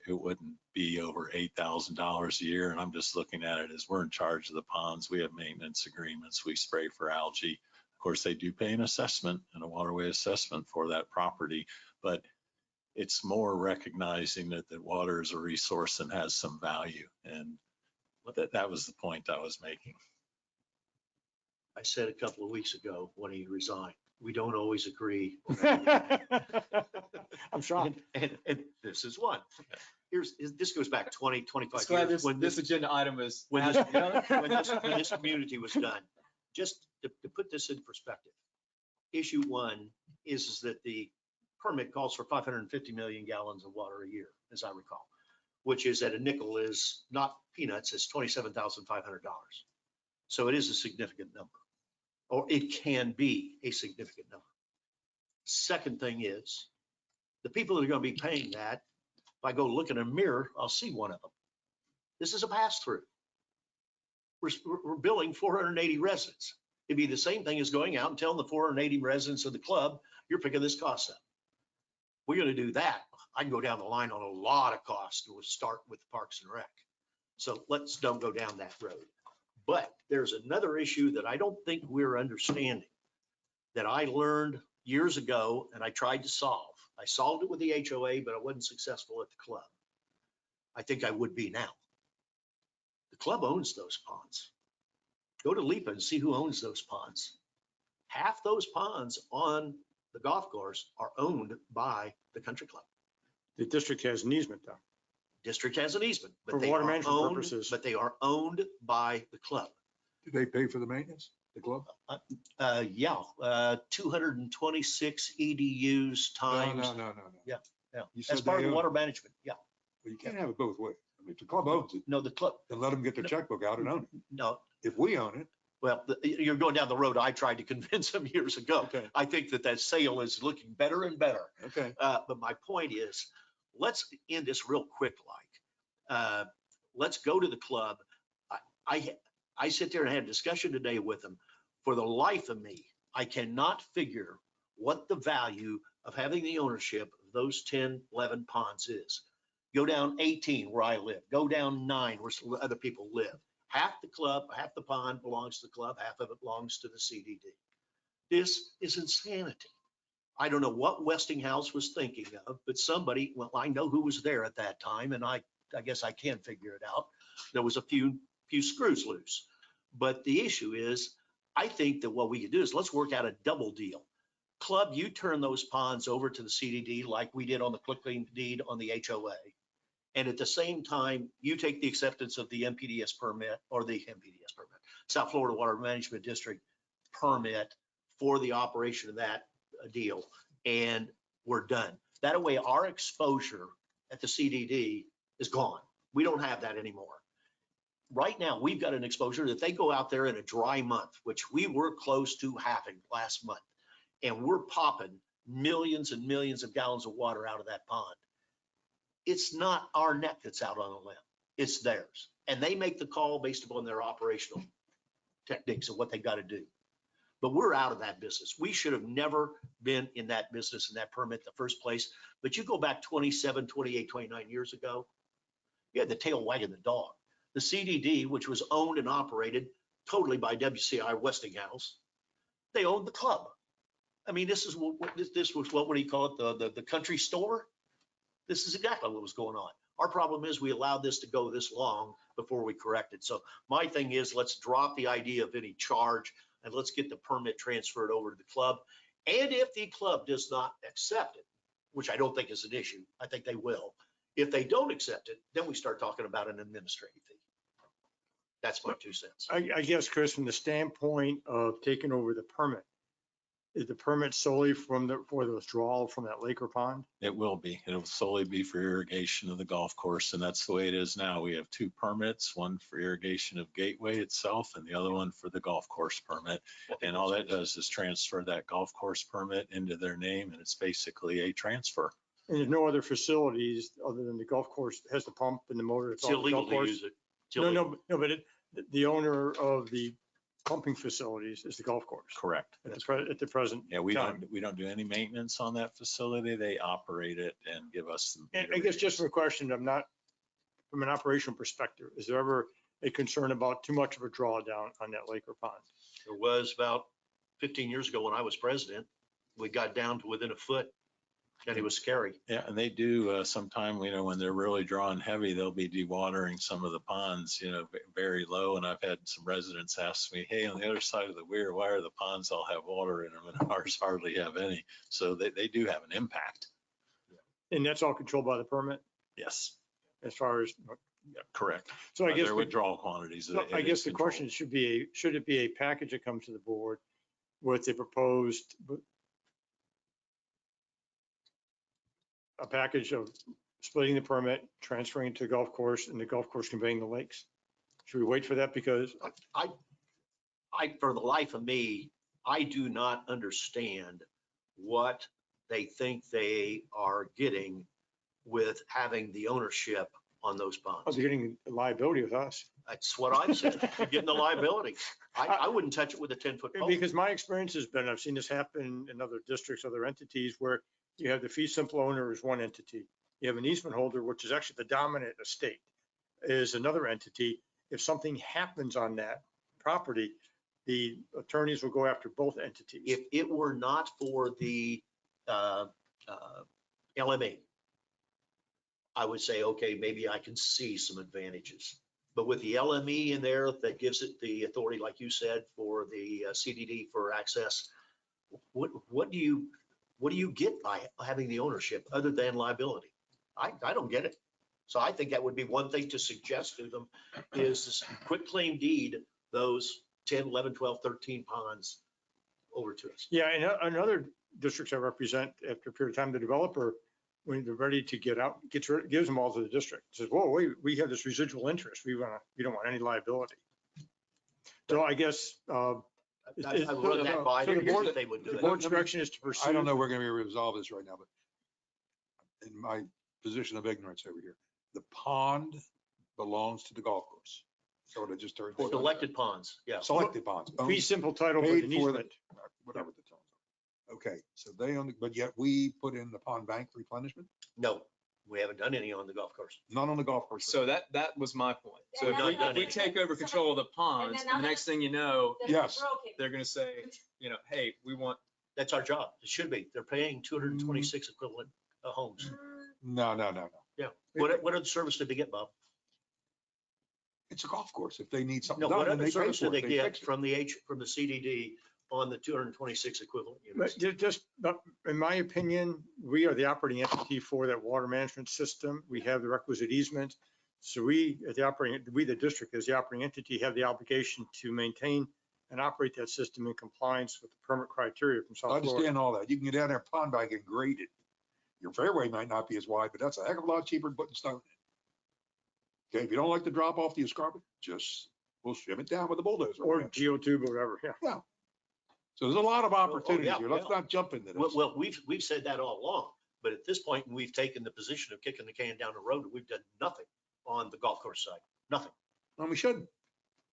It wouldn't be over $8,000 a year. And I'm just looking at it as we're in charge of the ponds. We have maintenance agreements. We spray for algae. Of course, they do pay an assessment and a waterway assessment for that property, but it's more recognizing that the water is a resource and has some value. And that was the point I was making. I said a couple of weeks ago when he resigned, we don't always agree. I'm shocked. And this is one. This goes back 20, 25 Just glad years. When this agenda item is. when this community was done. Just to put this in perspective, issue one is that the permit calls for 550 million gallons of water a year, as I recall, which is at a nickel is not peanuts, it's $27,500. So it is a significant number, or it can be a significant number. Second thing is, the people that are going to be paying that, if I go look in a mirror, I'll see one of them. This is a pass-through. We're billing 480 residents. It'd be the same thing as going out and telling the 480 residents of the club, you're picking this cost up. We're going to do that. I can go down the line on a lot of costs. We'll start with Parks and Rec. So let's don't go down that road. But there's another issue that I don't think we're understanding that I learned years ago and I tried to solve. I solved it with the HOA, but I wasn't successful at the club. I think I would be now. The club owns those ponds. Go to LIPA and see who owns those ponds. Half those ponds on the golf course are owned by the country club. The district has an easement though. District has an easement, For but they water are management owned, purposes. but they are owned by the club. Do they pay for the maintenance, the club? 226 EDUs times. No. Yeah. You As said part of they the own water it. management. Yeah. Well, you can't have it both ways. I mean, if the club owns it, No, the club, then let them get their checkbook out and own it. no, If we own it, well, you're going down the road I tried to convince them years ago. okay, I think that sale is looking better and better. okay. But my point is, let's end this real quick, let's go to the club. I sit there and had a discussion today with them. For the life of me, I cannot figure what the value of having the ownership of those 10, 11 ponds is. Go down 18 where I live, go down 9 where some other people live. Half the club, half the pond belongs to the club, half of it belongs to the CDD. This is insanity. I don't know what Westinghouse was thinking of, but somebody, well, I know who was there at that time, and I guess I can figure it out. There was a few screws loose. But the issue is, I think that what we could do is let's work out a double deal. Club, you turn those ponds over to the CDD like we did on the quitclaim deed on the HOA. And at the same time, you take the acceptance of the MPDS permit or the MPDS permit, South Florida Water Management District permit for the operation of that deal. And we're done. That way our exposure at the CDD is gone. We don't have that anymore. Right now, we've got an exposure that they go out there in a dry month, which we were close to having last month. And we're popping millions and millions of gallons of water out of that pond. It's not our neck that's out on a limb, it's theirs. And they make the call based upon their operational techniques of what they got to do. But we're out of that business. We should have never been in that business and that permit in the first place. But you go back 27, 28, 29 years ago, you had the tail wagging the dog. The CDD, which was owned and operated totally by WCI Westinghouse, they owned the club. I mean, this was what do you call it? The country store. This is exactly what was going on. Our problem is we allowed this to go this long before we corrected. So my thing is, let's drop the idea of any charge and let's get the permit transferred over to the club. And if the club does not accept it, which I don't think is an issue, I think they will. If they don't accept it, then we start talking about an administrative fee. That's my 2 cents. I guess, Chris, from the standpoint of taking over the permit, is the permit solely for the withdrawal from that lake or pond? It will be. It'll solely be for irrigation of the golf course, and that's the way it is now. We have 2 permits, one for irrigation of Gateway itself and the other one for the golf course permit. And all that does is transfer that golf course permit into their name, and it's basically a transfer. And there's no other facilities other than the golf course that has the pump and the motor. It's illegal to use it. No, but the owner of the pumping facilities is the golf course. Correct. At the present. Yeah, we time. don't do any maintenance on that facility. They operate it and give us some. And I guess just for a question, I'm not, from an operational perspective, is there ever a concern about too much of a drawdown on that lake or pond? There was about 15 years ago when I was president, we got down to within a foot And it was scary. Yeah, and they do sometime, when they're really drawing heavy, they'll be dewatering some of the ponds, very low. And I've had some residents ask me, hey, on the other side of the weir, why are the ponds all have water in them and ours hardly have any? So they do have an impact. And that's all controlled by the permit Yes, as far as, correct. so I guess, Their withdrawal quantities. no, I it guess is the controlled. question should it be a package that comes to the board with a proposed, a package of splitting the permit, transferring it to the golf course, and the golf course conveying the lakes? Should we wait for that? Because For the life of me, I do not understand what they think they are getting with having the ownership on those I bonds. was getting liability with us. That's what I've said, getting the liability. I wouldn't touch it with a 10-foot pole. Because my experience has been, I've seen this happen in other districts, other entities, where you have the fee simple owner is one entity. You have an easement holder, which is actually the dominant estate, is another entity. If something happens on that property, the attorneys will go after both entities. If it were not for the LMA, I would say, okay, maybe I can see some advantages. But with the LME in there, that gives it the authority, like you said, for the CDD for access, what do you get by having the ownership other than liability? I don't get it. So I think that would be one thing to suggest to them is this quick claim deed, those 10, 11, 12, 13 ponds over to us. Yeah, and other districts I represent, after a period of time, the developer, when they're ready to get out, gives them all to the district. Says, whoa, we have this residual interest. We don't want any liability. So I guess. I run that by So the them, board- if they would do The it. board's direction is to pursue. I don't know, we're gonna be able to resolve this right now, but in my position of ignorance over here, the pond belongs to the golf course. So what I just heard. Selected ponds, yeah. Selected ponds. Fee simple title, but Paid an for the, easement. whatever the terms are. Okay, so they own, but yet we put in the pond bank replenishment, No, we haven't done any on the golf course. not on the golf course. So that was my point. So Yeah, if that's we it. take over control of the ponds, then and the now next thing you know, Yes. they're gonna say, hey, we want, That's our job. It should be. They're paying 226 equivalent homes. No. Yeah. What other service did they get, Bob? It's a golf course. If they need something No, done, what then other they pay service for did it. they They get fix it. from the CDD on the 226 equivalent But units? just, in my opinion, we are the operating entity for that water management system. We have the requisite easement. So we, the district as the operating entity, have the obligation to maintain and operate that system in compliance with the permit criteria from I South Florida. understand all that. You can get down there pond bank and grade it. Your fairway might not be as wide, but that's a heck of a lot cheaper than putting stone in. Okay, if you don't like the drop off the escarpment, we'll shim it down with a bulldozer. Or geotube or whatever, yeah. So there's a lot of opportunities yeah, here. Let's yeah. not jump into this. Well, we've said that all along, but at this point, we've taken the position of kicking the can down the road. We've done nothing on the golf course side, nothing. And we shouldn't.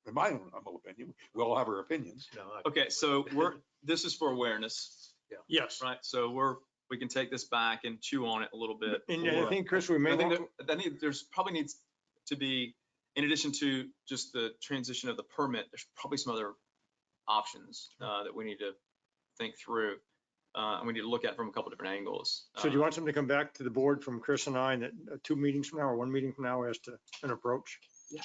In my own humble opinion, we all have our opinions. No, okay, so this is for awareness, Yes. right? So we can take this back and chew on it a little bit. And I think, Chris, we may I think want, there's probably needs to be, in addition to just the transition of the permit, there's probably some other options that we need to think through. And we need to look at from a couple different angles. so do you want something to come back to the board from Chris and I, that 2 meetings from now or 1 meeting from now as to an approach?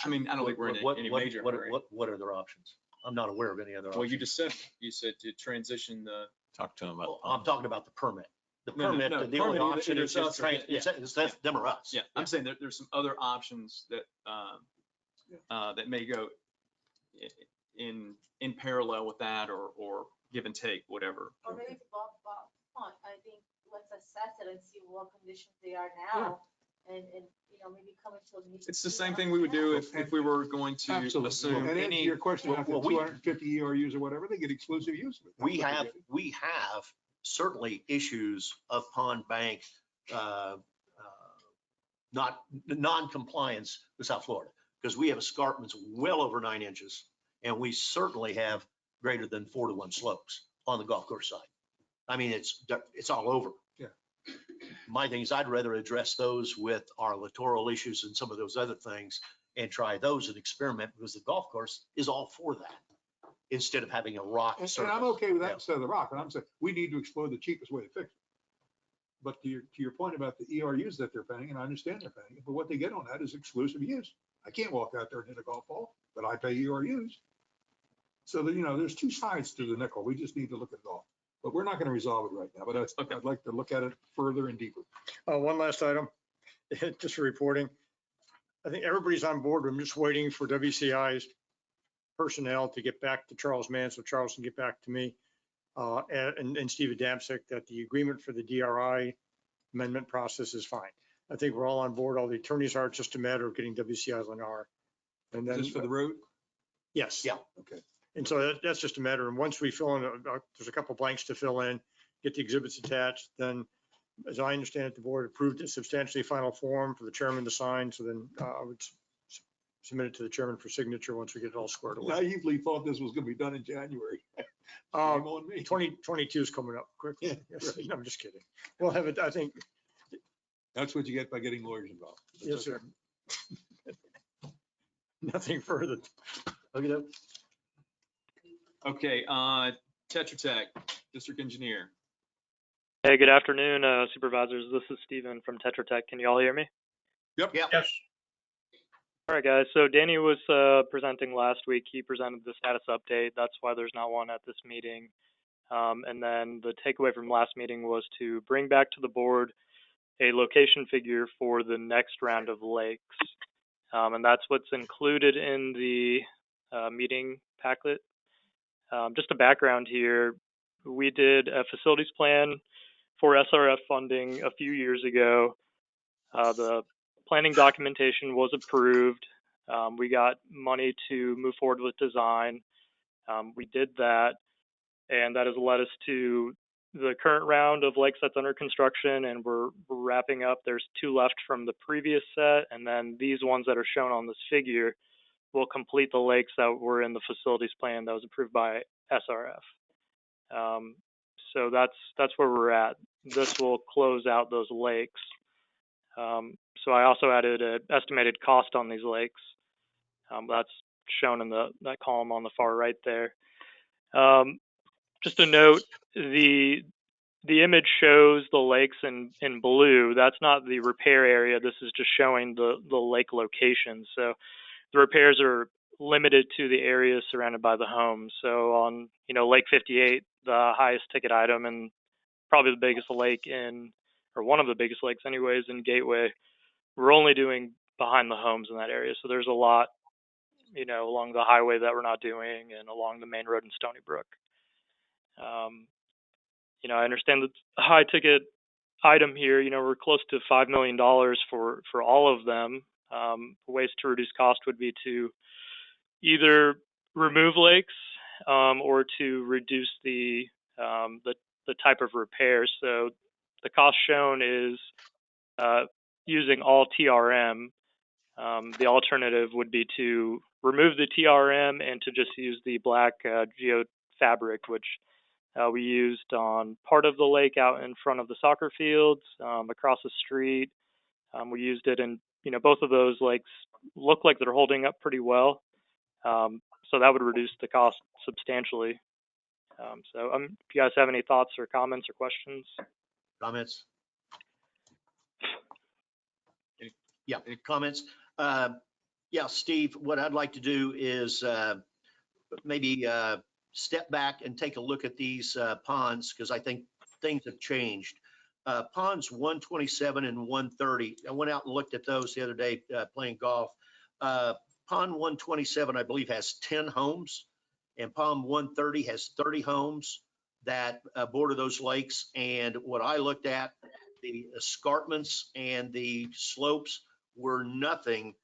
I mean, I don't think we're in any major hurry. What are their options? I'm not aware of any other Well, you options. just said to transition the, Talk to them about. I'm talking about the permit. The No, permit, no, the only permit, option either is us or them, it's them or us. yeah, I'm saying there's some other options that, that may go in parallel with that or give and take, whatever. Or maybe Bob, I think let's assess it and see what conditions they are now. And, maybe come into a meeting. It's the same thing we would do if we were going to Absolutely. assume And any. answer your question, after well, we- 250 ERUs or whatever, they get exclusive use of it. We have certainly issues of pond bank, non-compliance with South Florida, because we have escarpments well over 9 inches, and we certainly have greater than 4-to-1 slopes on the golf course side. I mean, it's all over. Yeah. My thing is I'd rather address those with our littoral issues and some of those other things and try those and experiment, because the golf course is all for that, instead of having a rock And surface. I'm okay with that Yeah. instead of the rock. And I'm saying, we need to explore the cheapest way to fix it. But to your point about the ERUs that they're paying, and I understand they're paying, but what they get on that is exclusive use. I can't walk out there and hit a golf ball, but I pay ERUs. So that, there's two sides to the nickel. We just need to look at it all. But we're not going to resolve it right now, but I'd like to look at it further and deeper. One last item, just for reporting. I think everybody's on board. I'm just waiting for WCI's personnel to get back to Charles Mann, so Charles can get back to me and Steve Adamczyk that the agreement for the DRI amendment process is fine. I think we're all on board. All the attorneys are. It's just a matter of getting WCI Lennar. And then Just for the road? yes. Yeah. Okay. And so that's just a matter. And once we fill in, there's a couple blanks to fill in, get the exhibits attached, then as I understand it, the board approved a substantially final form for the chairman to sign. So then I would submit it to the chairman for signature once we get it all squared away. Naively thought this was going to be done in January. Shame on me. 2022 is coming up quick. Yeah, Yes, right. no, I'm just kidding. We'll have it, I think. That's what you get by getting lawyers involved. Yes, sir. Nothing further. Okay. Okay, Tetra Tech, District Engineer. Hey, good afternoon, supervisors. This is Steven from Tetra Tech. Can you all hear me? Yep. Yes. All right, guys. So Danny was presenting last week. He presented the status update. That's why there's not one at this meeting. And then the takeaway from last meeting was to bring back to the board a location figure for the next round of lakes. And that's what's included in the meeting packet. Just a background here, we did a facilities plan for SRF funding a few years ago. The planning documentation was approved. We got money to move forward with design. We did that, and that has led us to the current round of lakes that's under construction, and we're wrapping up. There's 2 left from the previous set, and then these ones that are shown on this figure will complete the lakes that were in the facilities plan that was approved by SRF. So that's where we're at. This will close out those lakes. So I also added an estimated cost on these lakes. That's shown in that column on the far right there. Just a note, the image shows the lakes in blue. That's not the repair area. This is just showing the lake location. So the repairs are limited to the areas surrounded by the homes. So on, Lake 58, the highest ticket item and probably the biggest lake or one of the biggest lakes anyways, in Gateway, we're only doing behind the homes in that area. So there's a lot, along the highway that we're not doing and along the main road in Stony Brook. I understand the high ticket item here, we're close to $5 million for all of them. Ways to reduce cost would be to either remove lakes or to reduce the type of repairs. So the cost shown is using all TRM. The alternative would be to remove the TRM and to just use the black geofabric, which we used on part of the lake out in front of the soccer fields, across the street. We used it in, both of those lakes look like they're holding up pretty well. So that would reduce the cost substantially. So if you guys have any thoughts or comments or questions? Comments? Yeah, comments. Yeah, Steve, what I'd like to do is maybe step back and take a look at these ponds, because I think things have changed. Ponds 127 and 130, I went out and looked at those the other day playing golf. Pond 127, I believe, has 10 homes, and Pond 130 has 30 homes that border those lakes. And what I looked at, the escarpments and the slopes were nothing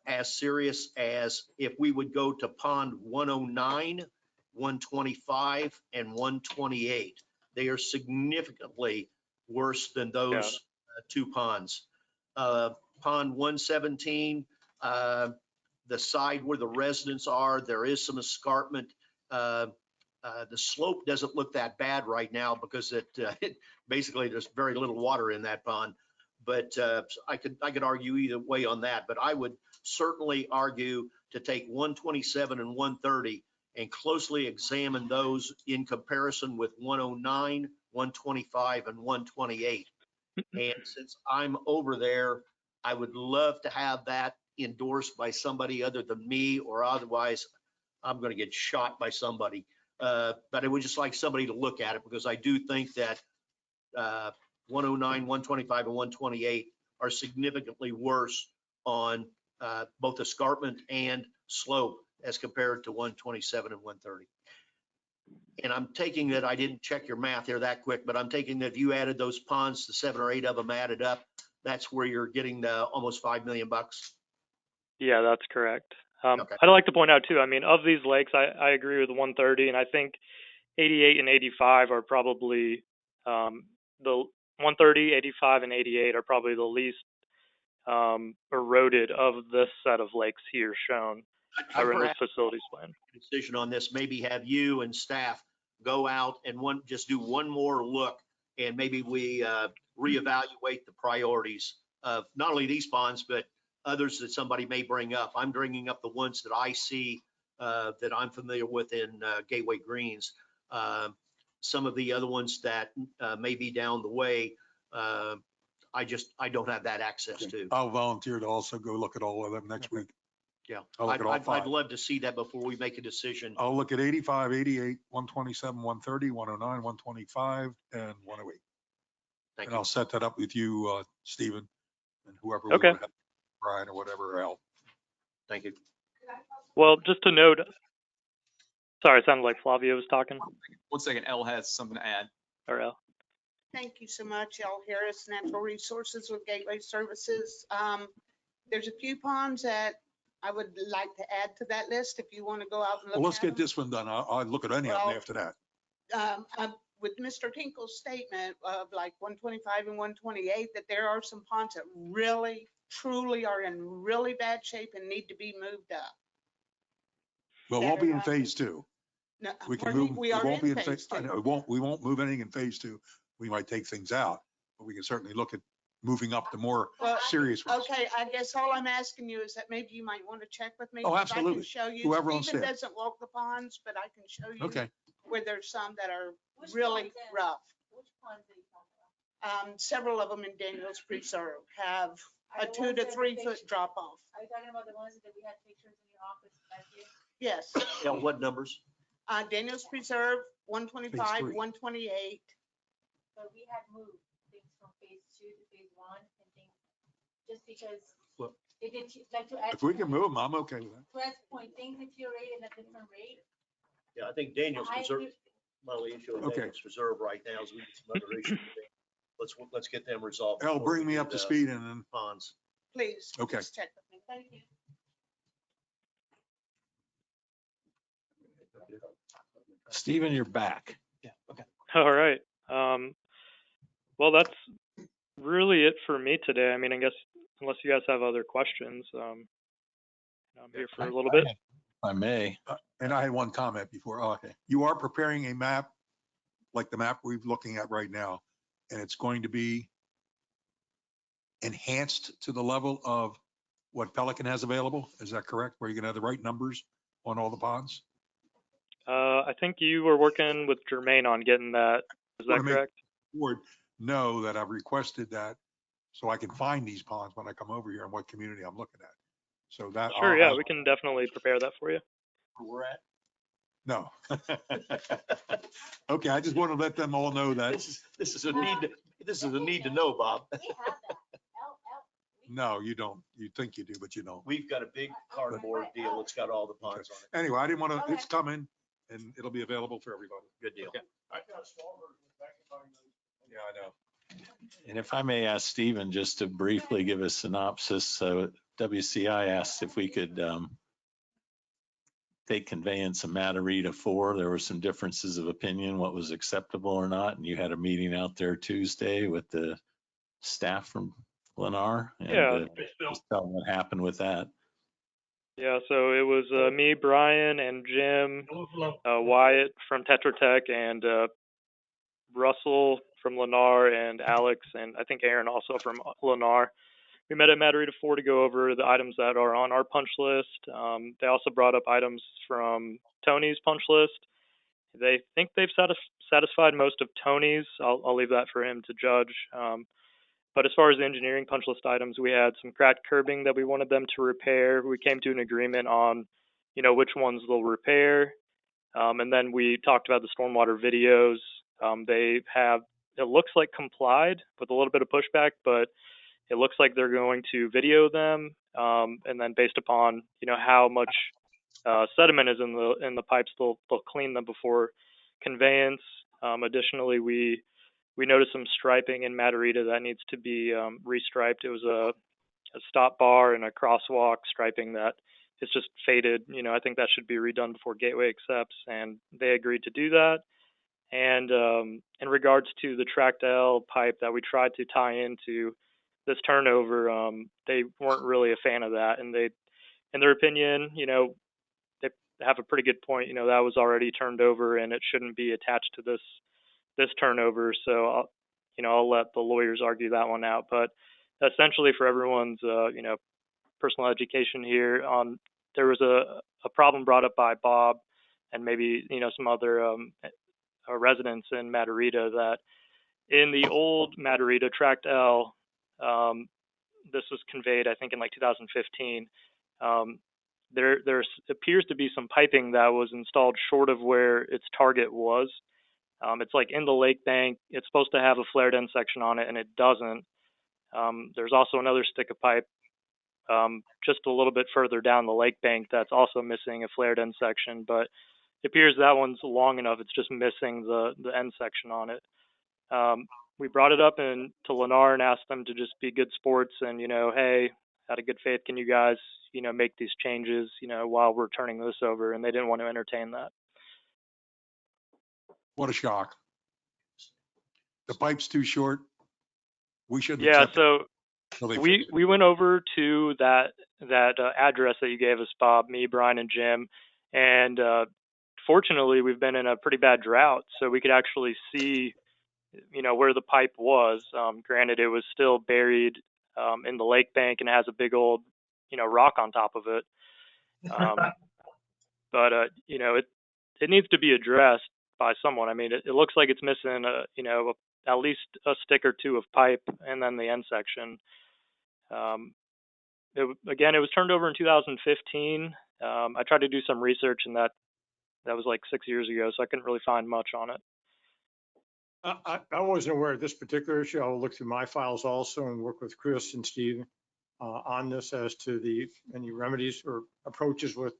as serious as if we would go to Pond 109, 125, and 128. They are significantly worse than those 2 ponds. Pond 117, the side where the residents are, there is some escarpment. The slope doesn't look that bad right now because it basically there's very little water in that pond. But I could argue either way on that. But I would certainly argue to take 127 and 130 and closely examine those in comparison with 109, 125, and 128. And since I'm over there, I would love to have that endorsed by somebody other than me, or otherwise I'm going to get shot by somebody. But I would just like somebody to look at it, because I do think that 109, 125, and 128 are significantly worse on both escarpment and slope as compared to 127 and 130. And I'm taking that, I didn't check your math here that quick, but I'm taking that if you added those ponds, the 7 or 8 of them added up, that's where you're getting the almost $5 million. Yeah, that's correct. Okay. I'd like to point out too, I mean, of these lakes, I agree with 130, and I think 88 and 85 are probably, the 130, 85, and 88 are probably the least eroded of this set of lakes here shown, I or in this perhaps facilities plan. decision on this, maybe have you and staff go out and just do one more look, and maybe we reevaluate the priorities of not only these ponds, but others that somebody may bring up. I'm bringing up the ones that I see that I'm familiar with in Gateway Greens. Some of the other ones that may be down the way, I don't have that access to. I'll volunteer to also go look at all of them next week. Yeah, I'll look at all I'd 5. love to see that before we make a decision. I'll look at 85, 88, 127, 130, 109, 125, and 108. Thank And you. I'll set that up with you, Stephen, and whoever. Okay. would have, Brian or whatever else. Thank you. Well, just to note, sorry, it sounded like Flavia was talking, 1 second, Elle has something to add. or El. Thank you so much, Elle Harris, Natural Resources with Gateway Services. There's a few ponds that I would like to add to that list if you want to go out and look Well, let's at get them. this one done. I'll look at any of them Well, after that. With Mr. Tinkle's statement of like 125 and 128, that there are some ponds that really, truly are in really bad shape and need to be moved up. Well, it won't be in phase 2. No, We can pardon me, move, we it are won't be in in phase phase, I two. know, we won't move anything in phase 2. We might take things out, but we can certainly look at moving up the more Well, serious ones. Okay, I guess all I'm asking you is that maybe you might want to check with me. Oh, 'cause absolutely. I can show you. Whoever on Stephen staff. doesn't walk the ponds, but I can show you Okay. where there's some that are Which really ponds then? rough. Which ponds are you talking about? Several of them in Daniels Preserve have Are a the 2 ones to that 3 the foot picture- drop off. Are you talking about the ones that we had pictures in your office back here? Yes. Yeah, what numbers? Daniels Preserve, 125, Phase 3. 128. But we had moved things from phase 2 to phase 1 and things, just because Well- it did, like to add. If we can move them, I'm okay with that. To Ed's point, things deteriorate at a different rate. Yeah, I think Daniels I Preserve, agree- my only issue with Okay. Daniels Preserve right now is we get some other issues. Let's get them resolved. Elle, before bring we me do up to the speed and then, Ponds. Please. Okay. Just check with me. Thank you. Stephen, you're back. Yeah, okay. All right. Well, that's really it for me today. I mean, I guess unless you guys have other questions, I'm here for a little bit. If I may. and I had one comment before. Oh, okay. You are preparing a map, like the map we're looking at right now, and it's going to be enhanced to the level of what Pelican has available. Is that correct? Where you're gonna have the right numbers on all the ponds? I think you were working with Jermaine on getting that. Is that Wanna make correct? Board know that I've requested that so I can find these ponds when I come over here and what community I'm looking at. So that. Sure, I'll yeah, have- we can definitely prepare that for you. Where we're at. No. Okay, I just want to let them all know that. This is a need to know, Bob. We have that. No, you don't. You think you do, but you don't. We've got a big cardboard deal. It's got all the ponds on it. Anyway, I didn't want to, Okay. it's coming and it'll be available for everybody. Good deal. Okay. Yeah, I know. And if I may ask Stephen just to briefly give a synopsis. So WCI asked if we could take conveyance of Matarita 4. There were some differences of opinion, what was acceptable or not. And you had a meeting out there Tuesday with the staff from Lennar. And, Yeah. just tell them what happened with that. Yeah, so it was me, Brian, and Jim, Wyatt from Tetra Tech, and Russell from Lennar, and Alex, and I think Aaron also from Lennar. We met at Matarita 4 to go over the items that are on our punch list. They also brought up items from Tony's punch list. They think they've satisfied most of Tony's. I'll leave that for him to judge. But as far as the engineering punch list items, we had some cracked curbing that we wanted them to repair. We came to an agreement on, which ones they'll repair. And then we talked about the stormwater videos. They have, it looks like complied with a little bit of pushback, but it looks like they're going to video them. And then based upon, how much sediment is in the pipes, they'll clean them before conveyance. Additionally, we noticed some striping in Matarita that needs to be restriped. It was a stop bar and a crosswalk striping that it's just faded. I think that should be redone before Gateway accepts, and they agreed to do that. And in regards to the tracked L pipe that we tried to tie into this turnover, they weren't really a fan of that. And they, in their opinion, they have a pretty good point. That was already turned over and it shouldn't be attached to this turnover. So, I'll let the lawyers argue that one out. But essentially, for everyone's, personal education here, there was a problem brought up by Bob and maybe, some other residents in Matarita that in the old Matarita Tract L, this was conveyed, I think, in like 2015. There appears to be some piping that was installed short of where its target was. It's like in the lake bank. It's supposed to have a flared end section on it, and it doesn't. There's also another stick of pipe just a little bit further down the lake bank that's also missing a flared end section, but it appears that one's long enough. It's just missing the end section on it. We brought it up to Lennar and asked them to just be good sports and, hey, out of good faith, can you guys, make these changes, while we're turning this over? And they didn't want to entertain that. What a shock. The pipe's too short. We shouldn't Yeah, accept so it. we went over to that address that you gave us, Bob, me, Brian, and Jim, and fortunately we've been in a pretty bad drought, so we could actually see, where the pipe was. Granted, it was still buried in the lake bank and has a big old, rock on top of it. But it needs to be addressed by someone. I mean, it looks like it's missing at least a stick or two of pipe and then the end section. Again, it was turned over in 2015. I tried to do some research, and that was like 6 years ago, so I couldn't really find much on it. I wasn't aware of this particular issue. I'll look through my files also and work with Chris and Steve on this as to any remedies or approaches with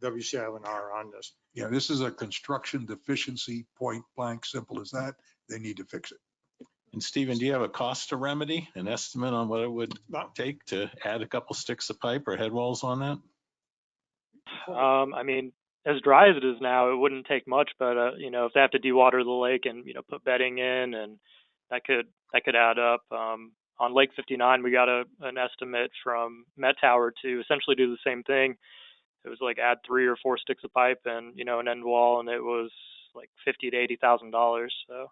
WCI&R on this. Yeah, this is a construction deficiency, point blank, simple as that. They need to fix it. And Stephen, do you have a cost to remedy, an estimate on what it would take to add a couple sticks of pipe or head walls on that? I mean, as dry as it is now, it wouldn't take much, but if they have to dewater the lake and put bedding in, and that could add up. On Lake 59, we got an estimate from Met Tower to essentially do the same thing. It was like add 3 or 4 sticks of pipe and an end wall, and it was like $50,000 to $80,000. So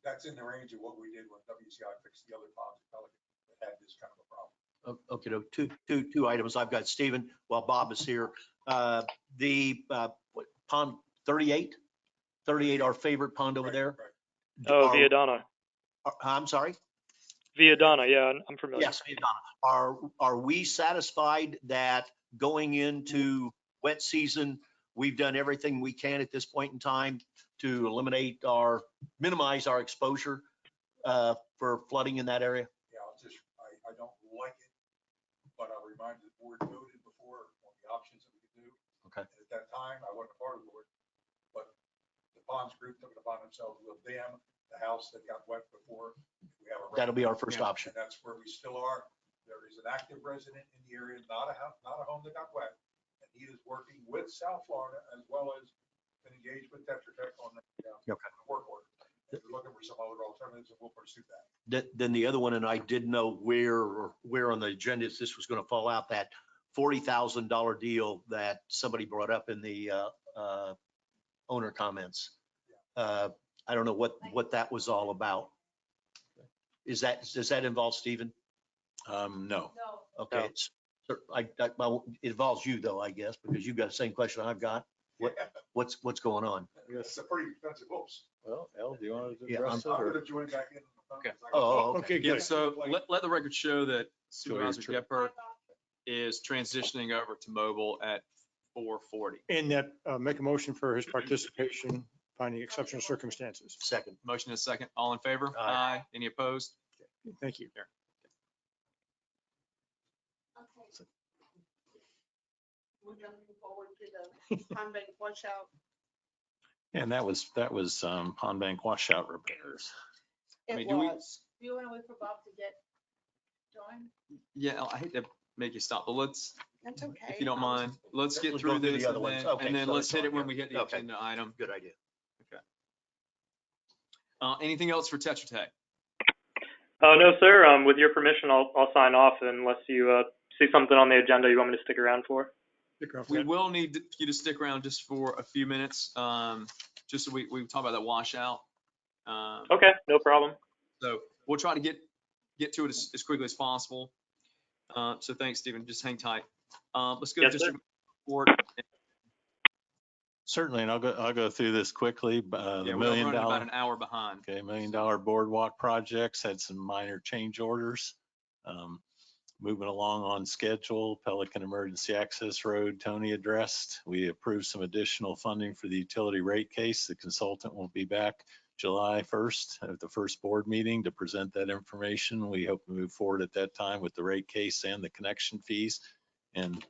That's in the range of what we did when WCI fixed the other ponds in Pelican that had this kind of a problem. Okay, no, two items I've got, Stephen, while Bob is here. What, pond 38, our favorite pond over there. Oh, Viadana. I'm sorry? Viadana, yeah, I'm familiar. Yes, Viadana. Are we satisfied that going into wet season, we've done everything we can at this point in time to minimize our exposure for flooding in that area? Yeah, I don't like it, but I'll remind the board voted before on the options that we could do. Okay. And at that time, I wasn't a part of the board, but the ponds group took it upon themselves to dam the house that got wet before. That'll be our first option. And that's where we still are. There is an active resident in the area, not a home that got wet. And he is working with South Florida as well as been engaged with Tetra Tech on the work order. If you're looking for some other alternatives, and we'll pursue that. Then the other one, and I didn't know where on the agenda this was going to fall out, that $40,000 deal that somebody brought up in the owner comments. I don't know what that was all about. Does that involve Stephen? No. Okay. It involves you though, I guess, because you've got the same question I've got. What's going on? It's a pretty expensive house. Well, Al, do you want to Yeah, address it? I'm or- going to join back in Okay. Oh, Okay, Yeah, good. so let the record show that Go ahead, Supervisor Trip. Gephardt is transitioning over to mobile at 4:40. And that, make a motion for his participation, finding exceptional circumstances. second. Motion is second. All in favor? Aye. Any opposed? Thank you. We're jumping forward to the pond bank washout. And that was Pond Bank washout repairs. I It mean, do we- was. Do you want to wait for Bob to get going? Yeah, I hate to make you stop, but let's, That's okay. if you don't mind, let's get We'll through go through the this other and ones. then, Okay, and then so let's it's hit on it when here. we hit the Okay. agenda item. Good idea. Anything else for Tetra Tech? No, sir. With your permission, I'll sign off unless you see something on the agenda you want me to stick around for. We will need you to stick around just for a few minutes, just so we talk about that washout. Okay, no problem. So we'll try to get to it as quickly as possible. So thanks, Stephen. Just hang tight. Let's go to Yes, sir. district report. Certainly, and I'll go through this quickly. The Yeah, $1 we're million. running about an hour behind. Okay, $1 million boardwalk projects had some minor change orders. Moving along on schedule. Pelican Emergency Access Road, Tony addressed. We approved some additional funding for the utility rate case. The consultant will be back July 1st at the first board meeting to present that information. We hope to move forward at that time with the rate case and the connection fees and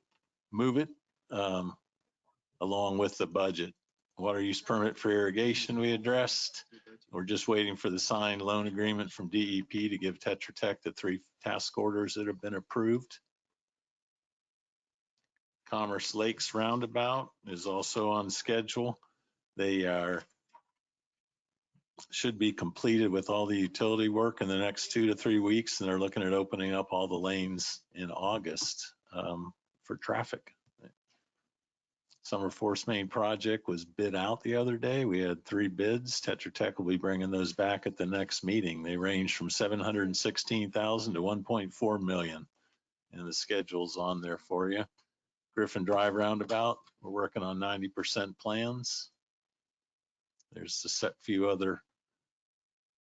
move it along with the budget. Water use permit for irrigation we addressed. We're just waiting for the signed loan agreement from DEP to give Tetra Tech the 3 task orders that have been approved. Commerce Lakes Roundabout is also on schedule. They should be completed with all the utility work in the next 2 to 3 weeks, and they're looking at opening up all the lanes in August for traffic. Summer Force Main project was bid out the other day. We had 3 bids. Tetra Tech will be bringing those back at the next meeting. They range from $716,000 to $1.4 million. And the schedule's on there for you. Griffin Drive Roundabout, we're working on 90% plans. There's a set few other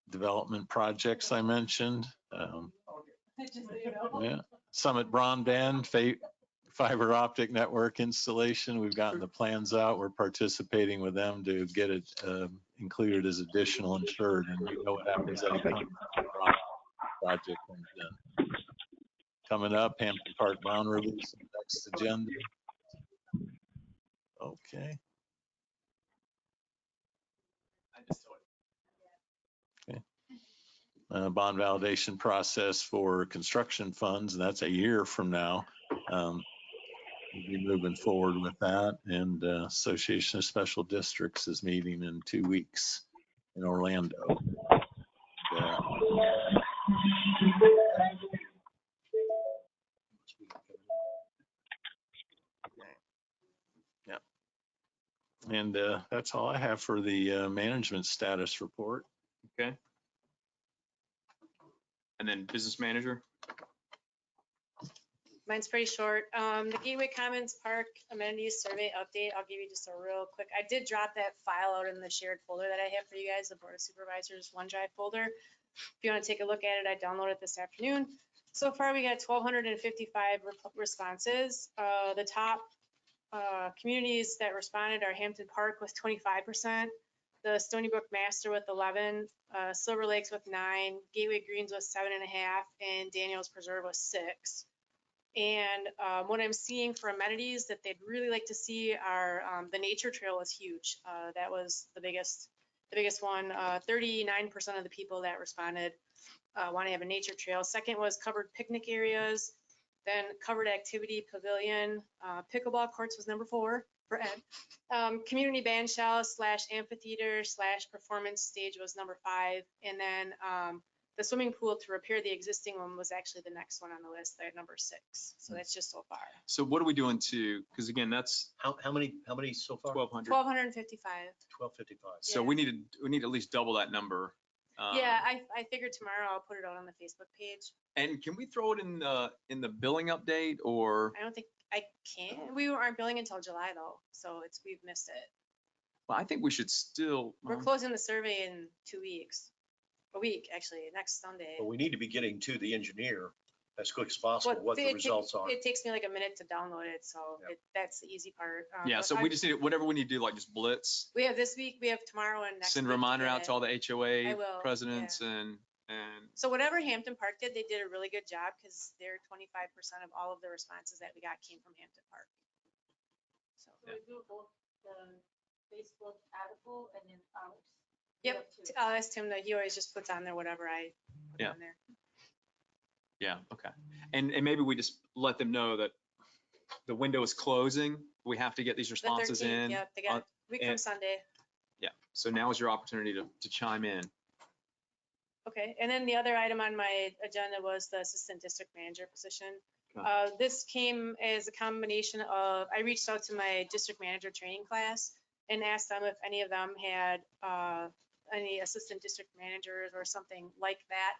development projects I mentioned. Yeah, Summit Broadband, fiber optic network installation. We've gotten the plans out. We're participating with them to get it included as additional insured. And you know what happens anytime a project comes in. Coming up, Hampton Park bond release, next agenda. Okay. Okay. Bond validation process for construction funds, and that's a year from now. We'll be moving forward with that, and Association of Special Districts is meeting in 2 weeks in Orlando. Yeah. And that's all I have for the management status report. Okay. And then business manager. Mine's pretty short. The Gateway Commons Park Amenities Survey Update, I'll give you just a real quick. I did drop that file out in the shared folder that I have for you guys, the Board of Supervisors OneDrive folder. If you want to take a look at it, I downloaded it this afternoon. So far, we got 1,255 responses. The top communities that responded are Hampton Park with 25%, the Stony Brook Master with 11, Silver Lakes with 9, Gateway Greens with 7.5, and Daniels Preserve with 6. And what I'm seeing for amenities that they'd really like to see are the nature trail is huge. That was the biggest one. 39% of the people that responded want to have a nature trail. Second was covered picnic areas, then covered activity pavilion. Pickleball courts was number 4 for Ed. Community band shell / amphitheater / performance stage was number 5. And then the swimming pool to repair the existing one was actually the next one on the list at number 6. So that's just so far. So what are we doing to, because again, that's How many so far? 1,200. 1,255. 1255. So Yeah. we need at least double that number. Yeah, I figured tomorrow I'll put it out on the Facebook page. And can we throw it in the billing update or? I don't think I can. We aren't billing until July though, so we've missed it. Well, I think we should still. We're closing the survey in 2 weeks. a week, actually, next Sunday. But we need to be getting to the engineer as quick as possible, But what the results are. It takes me like a minute to download it, so Yeah. that's the easy part. Yeah, but so we just need, whatever we need to do, like just blitz, We have this week, we have tomorrow and next send a week reminder get out it. to all the I HOA will, presidents yeah. and, So whatever Hampton Park did, they did a really good job because they're 25% of all of the responses that we got came from Hampton Park. So. So we do both the Facebook article and then ours. Yep, I'll ask Tim that he always just puts on there whatever I put Yeah. on there. yeah, okay. And maybe we just let them know that the window is closing. We have to get these The responses 13th, in. yep, they got a week from and- Sunday. Yeah, so now is your opportunity to chime in. Okay, and then the other item on my agenda was the assistant district manager position. Okay. This came as a combination of, I reached out to my district manager training class and asked them if any of them had any assistant district managers or something like that.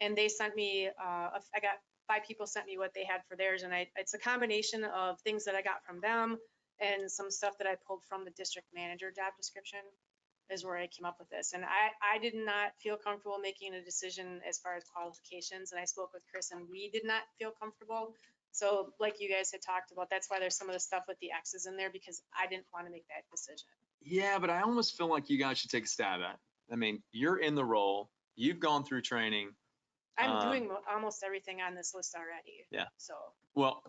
And they sent me, I got 5 people sent me what they had for theirs, and it's a combination of things that I got from them and some stuff that I pulled from the district manager job description is where I came up with this. And I did not feel comfortable making a decision as far as qualifications, and I spoke with Chris and we did not feel comfortable. So like you guys had talked about, that's why there's some of the stuff with the X's in there, because I didn't want to make that decision. Yeah, but I almost feel like you guys should take a stab at it. I mean, you're in the role, you've gone through training. I'm doing almost everything on this list already. Yeah. So. Well,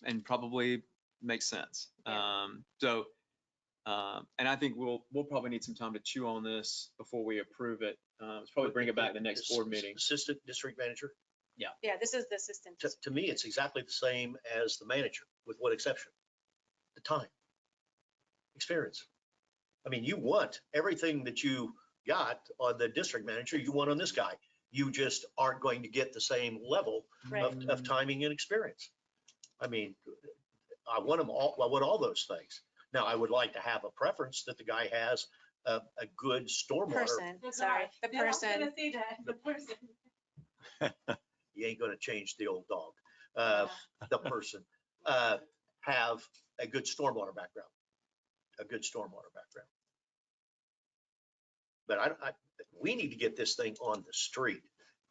and probably makes sense. Yeah. And I think we'll probably need some time to chew on this before we approve it. Let's probably bring it back the next board meeting. Assistant district manager, Yeah, this is the assistant. to me, it's exactly the same as the manager, with what exception? The time, experience. I mean, you want everything that you got on the district manager, you want on this guy. You just aren't going to get the same level Right. of timing and experience. I mean, I want them all, I want all those things. Now, I would like to have a preference that the guy has a good stormwater. Person, sorry, the Yeah, I was person. gonna say that, the person. You ain't gonna change the old dog. The person, have a good stormwater background, But we need to get this thing on the street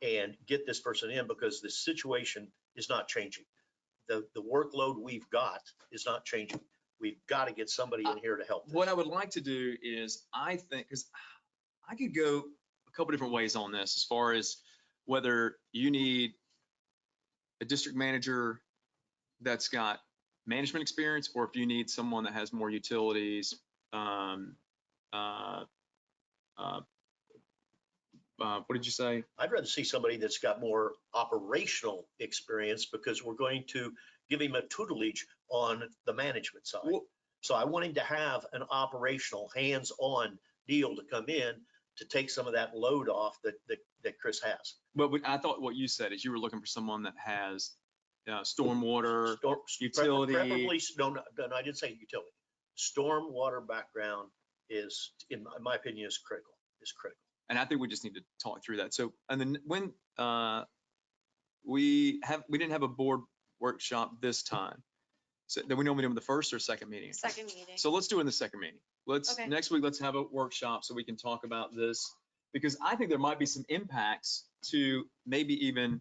and get this person in, because the situation is not changing. The workload we've got is not changing. We've got to get somebody in here to help. What I would like to do is, I think, because I could go a couple different ways on this, as far as whether you need a district manager that's got management experience, or if you need someone that has more utilities, what did you say? I'd rather see somebody that's got more operational experience, because we're going to give him a tutelage on the management side. Well, So I want him to have an operational, hands-on deal to come in to take some of that load off that Chris has. but I thought what you said is you were looking for someone that has stormwater, utility. Preferably, no, I didn't say utility. Stormwater background is, in my opinion, is critical. And I think we just need to talk through that. So, and then when we didn't have a board workshop this time. So then we normally do them the first or second meeting. Second meeting. So let's do it in the second meeting. Okay. Next week, let's have a workshop so we can talk about this, because I think there might be some impacts to maybe even,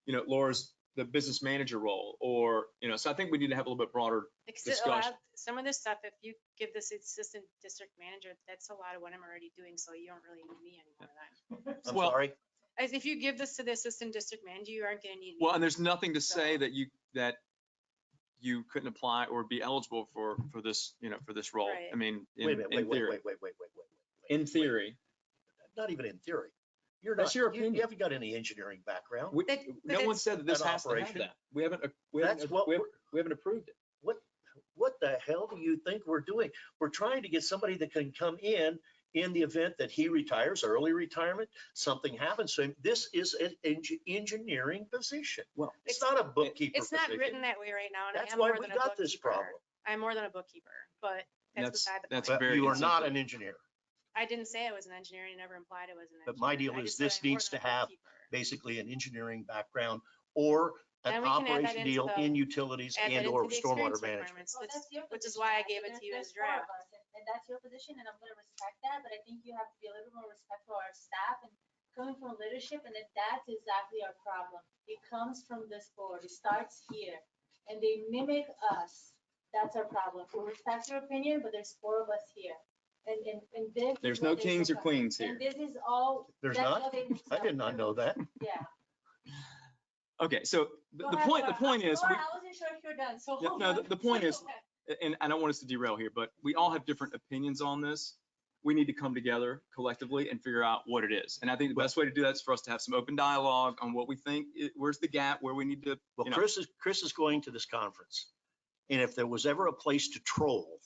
Laura's, the business manager role, or, so I think we need to have a little bit broader discussion. Some of this stuff, if you give this assistant district manager, that's a lot of what I'm already doing, so you don't really need me anymore then. I'm Well, sorry. As if you give this to the assistant district manager, you aren't gonna need me. Well, and there's nothing to say that you couldn't apply or be eligible for this, for this role. Right. I mean, Wait a minute, in theory. wait. In theory. Not even in theory. You're That's not, your you opinion. haven't got any engineering background. But No one it's- said that this An has to have operation. that. We haven't That's what we haven't approved it. What the hell do you think we're doing? We're trying to get somebody that can come in the event that he retires, early retirement, something happens to him. This is an engineering position. Well, It's not a bookkeeper It's not position. written that way right now, and I That's am why more we than a got this bookkeeper. problem. I'm more than a bookkeeper, but that's beside the that's point. But very you are not insensitive. an engineer. I didn't say I was an engineer, and never implied I was an engineer. But my deal I is just said this I'm more needs than to a have bookkeeper. basically an engineering background or an And we can add that operation into deal the- in utilities Add that and into or the stormwater experience management. requirements, Well, that's your which is position. why I Actually, gave it to you there's as 4 of draft. us, and and that's your position, and I'm gonna respect that, but I think you have to be a little more respectful of our staff and coming from leadership, and then that's exactly our problem. It comes from this board, it starts here, and they mimic us. That's our problem. We respect your opinion, but there's 4 of us here. And this. There's is no what they kings or look up. queens here. And this is all. There's that's not? what they look I up did not to. know that. Yeah. Okay, so Go the ahead, point Laura. is, Laura, I wasn't sure if you're done, so. Yeah, hold no, on. the point is- Go ahead. and I don't want us to derail here, but we all have different opinions on this. We need to come together collectively and figure out what it is. And I think the best way to do that is for us to have some open dialogue on what we think, where's the gap, where we need to, Well, you know. Chris is going to this conference. And if there was ever a place to troll,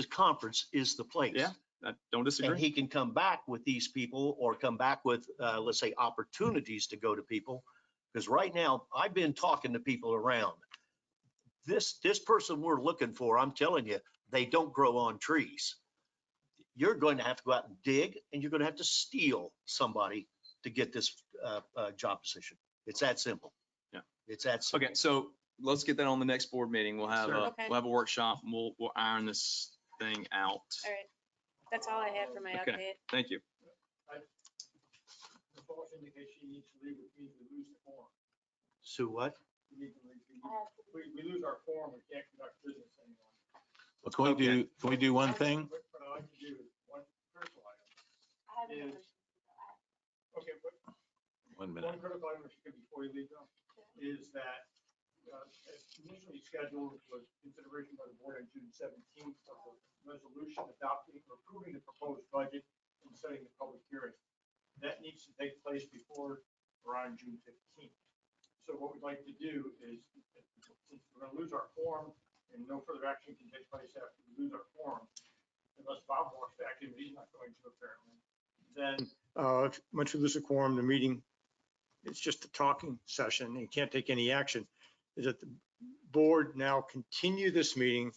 conference is the place. Yeah, I don't And disagree. he can come back with these people or come back with, let's say, opportunities to go to people. Because right now, I've been talking to people around. This person we're looking for, I'm telling you, they don't grow on trees. You're going to have to go out and dig, and you're going to have to steal somebody to get this job position. It's that simple. Yeah. It's that simple. Okay, so let's get that on the next board meeting. We'll have Sure. a, Okay. we'll have a workshop and we'll iron this thing out. All right. That's all I have for my Okay. update. Thank you. The false indicates she needs to leave, which means we lose the forum. Sue, what? We need to leave. We lose our forum, we can't conduct business anymore. Well, can we do one thing? What I'd like to do is one critical item. I have another Is- question. Okay, but 1 minute. one critical item, before you leave though, is that as initially scheduled was consideration by the board on June 17th of the resolution adopting or approving the proposed budget and setting the public hearing. That needs to take place before around June 15th. So what we'd like to do is, since we're going to lose our forum and no further action can take place after we lose our forum, unless Bob walks back in, but he's not going to apparently, then once we lose a quorum, the meeting, it's just a talking session and you can't take any action. Is that the board now continue this meeting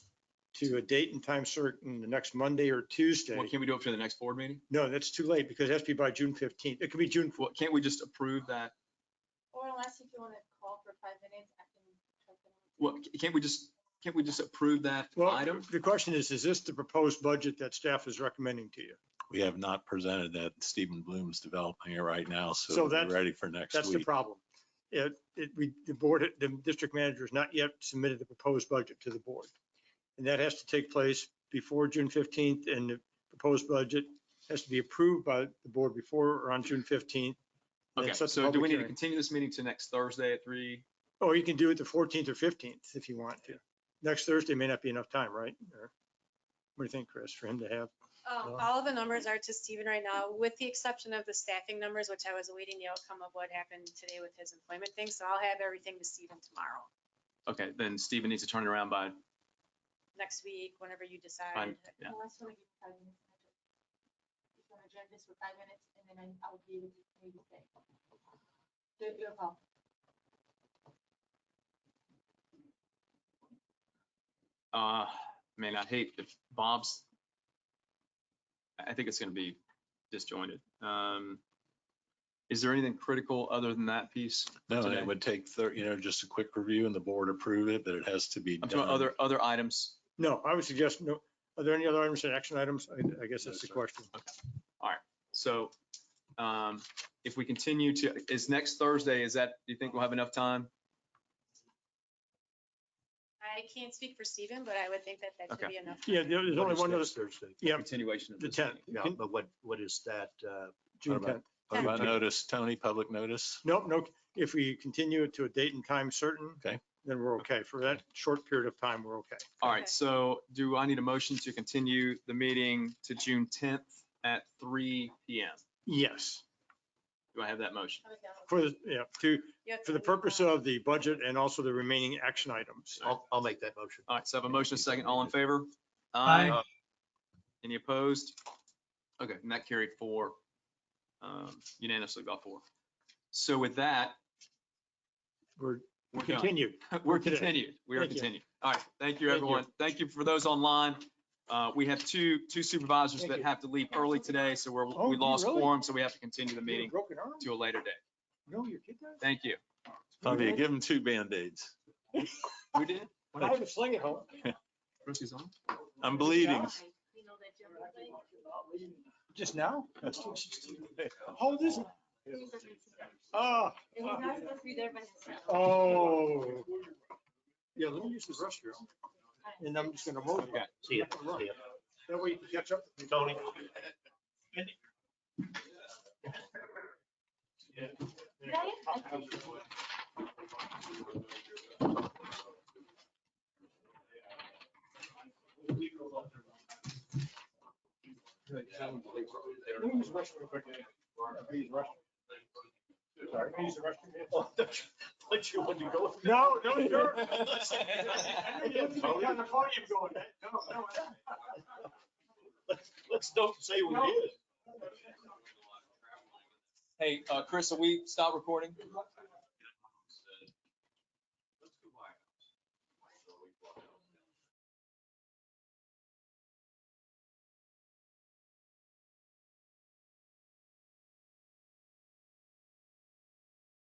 to a date and time certain, the next Monday or Tuesday? Well, can we do it for the next board meeting? No, that's too late because it has to be by June 15th. It could be June. Well, can't we just approve that? Or unless if you want to call for 5 minutes, I can. Well, can't we just approve that Well, item? the question is this the proposed budget that staff is recommending to you? We have not presented that. Stephen Bloom's developing it right now, So so we're that's- ready for next That's the week. problem. The district manager has not yet submitted the proposed budget to the board. And that has to take place before June 15th, and the proposed budget has to be approved by the board before or on June 15th. and then Okay, set the so do public we need to hearing. continue this meeting to next Thursday at 3? Or you can do it the 14th or 15th if you want to. Next Thursday may not be enough time, right? Or what do you think, Chris, for him to have? All of the numbers are to Stephen right now, with the exception of the staffing numbers, which I was awaiting the outcome of what happened today with his employment thing. So I'll have everything to Stephen tomorrow, Okay, then Stephen needs to turn it around by, next week, whenever you decide. Fine. Yeah. Unless you want to give 5 minutes. Just want to adjourn this for 5 minutes and then I'll be able to maybe say. Your call. man, I hate if Bob's, I think it's going to be disjointed. Is there anything critical other than that piece? No, today? it would take, just a quick review and the board approve it, but it has to be I'm talking done. other items. No, I would suggest no. Are there any other items and action items? I guess that's the question. So if we continue to, is next Thursday, do you think we'll have enough time? I can't speak for Stephen, but I would think that that should Okay. be enough. Yeah, there's What only is one other, next Thursday? yeah, Continuation of the this 10th. meeting. Yeah, but what is that? June What about- 10th. What about notice, Tony, public notice? Nope, no, if we continue it to a date and time certain. Okay. Then we're okay. For that short period of time, we're okay. All right, so do I need a motion to continue the meeting to June 10th at 3 PM? Yes, Do I have that motion? for the, You have for the to- purpose of the budget and also the remaining action items. I'll make that motion. All right, so I have a motion, a second, all in favor? Aye. Any opposed? Okay, and that carried unanimously by 4. So with that, We're we're done. continued. We're today. continued. We are Thank you. continued. All right, thank you, Thank you. everyone. Thank you for those online. We have two supervisors Thank that you. have to leave early today, so Oh, we you lost really? quorum, so we have to continue the You have a meeting broken arm? to a later date. No, your kid does? Thank you. Tony, give him 2 Band-Aids. We did? I have a sling at home. Brucey's on? I'm bleeding. Just now? How old is it? Oh. It was not supposed to be there, but it's. Oh. Yeah, let me use the restroom. And I'm just gonna move. Okay, see ya. See ya. That way you can catch up with me. Tony. Did I? Let me use the restroom real quick. Let me use the restroom. Sorry, let me use the restroom. Let you, when you go. No, no, sure. I knew you looked at me on the podium going, no. Let's don't say we did. Hey, Chris, are we stop recording?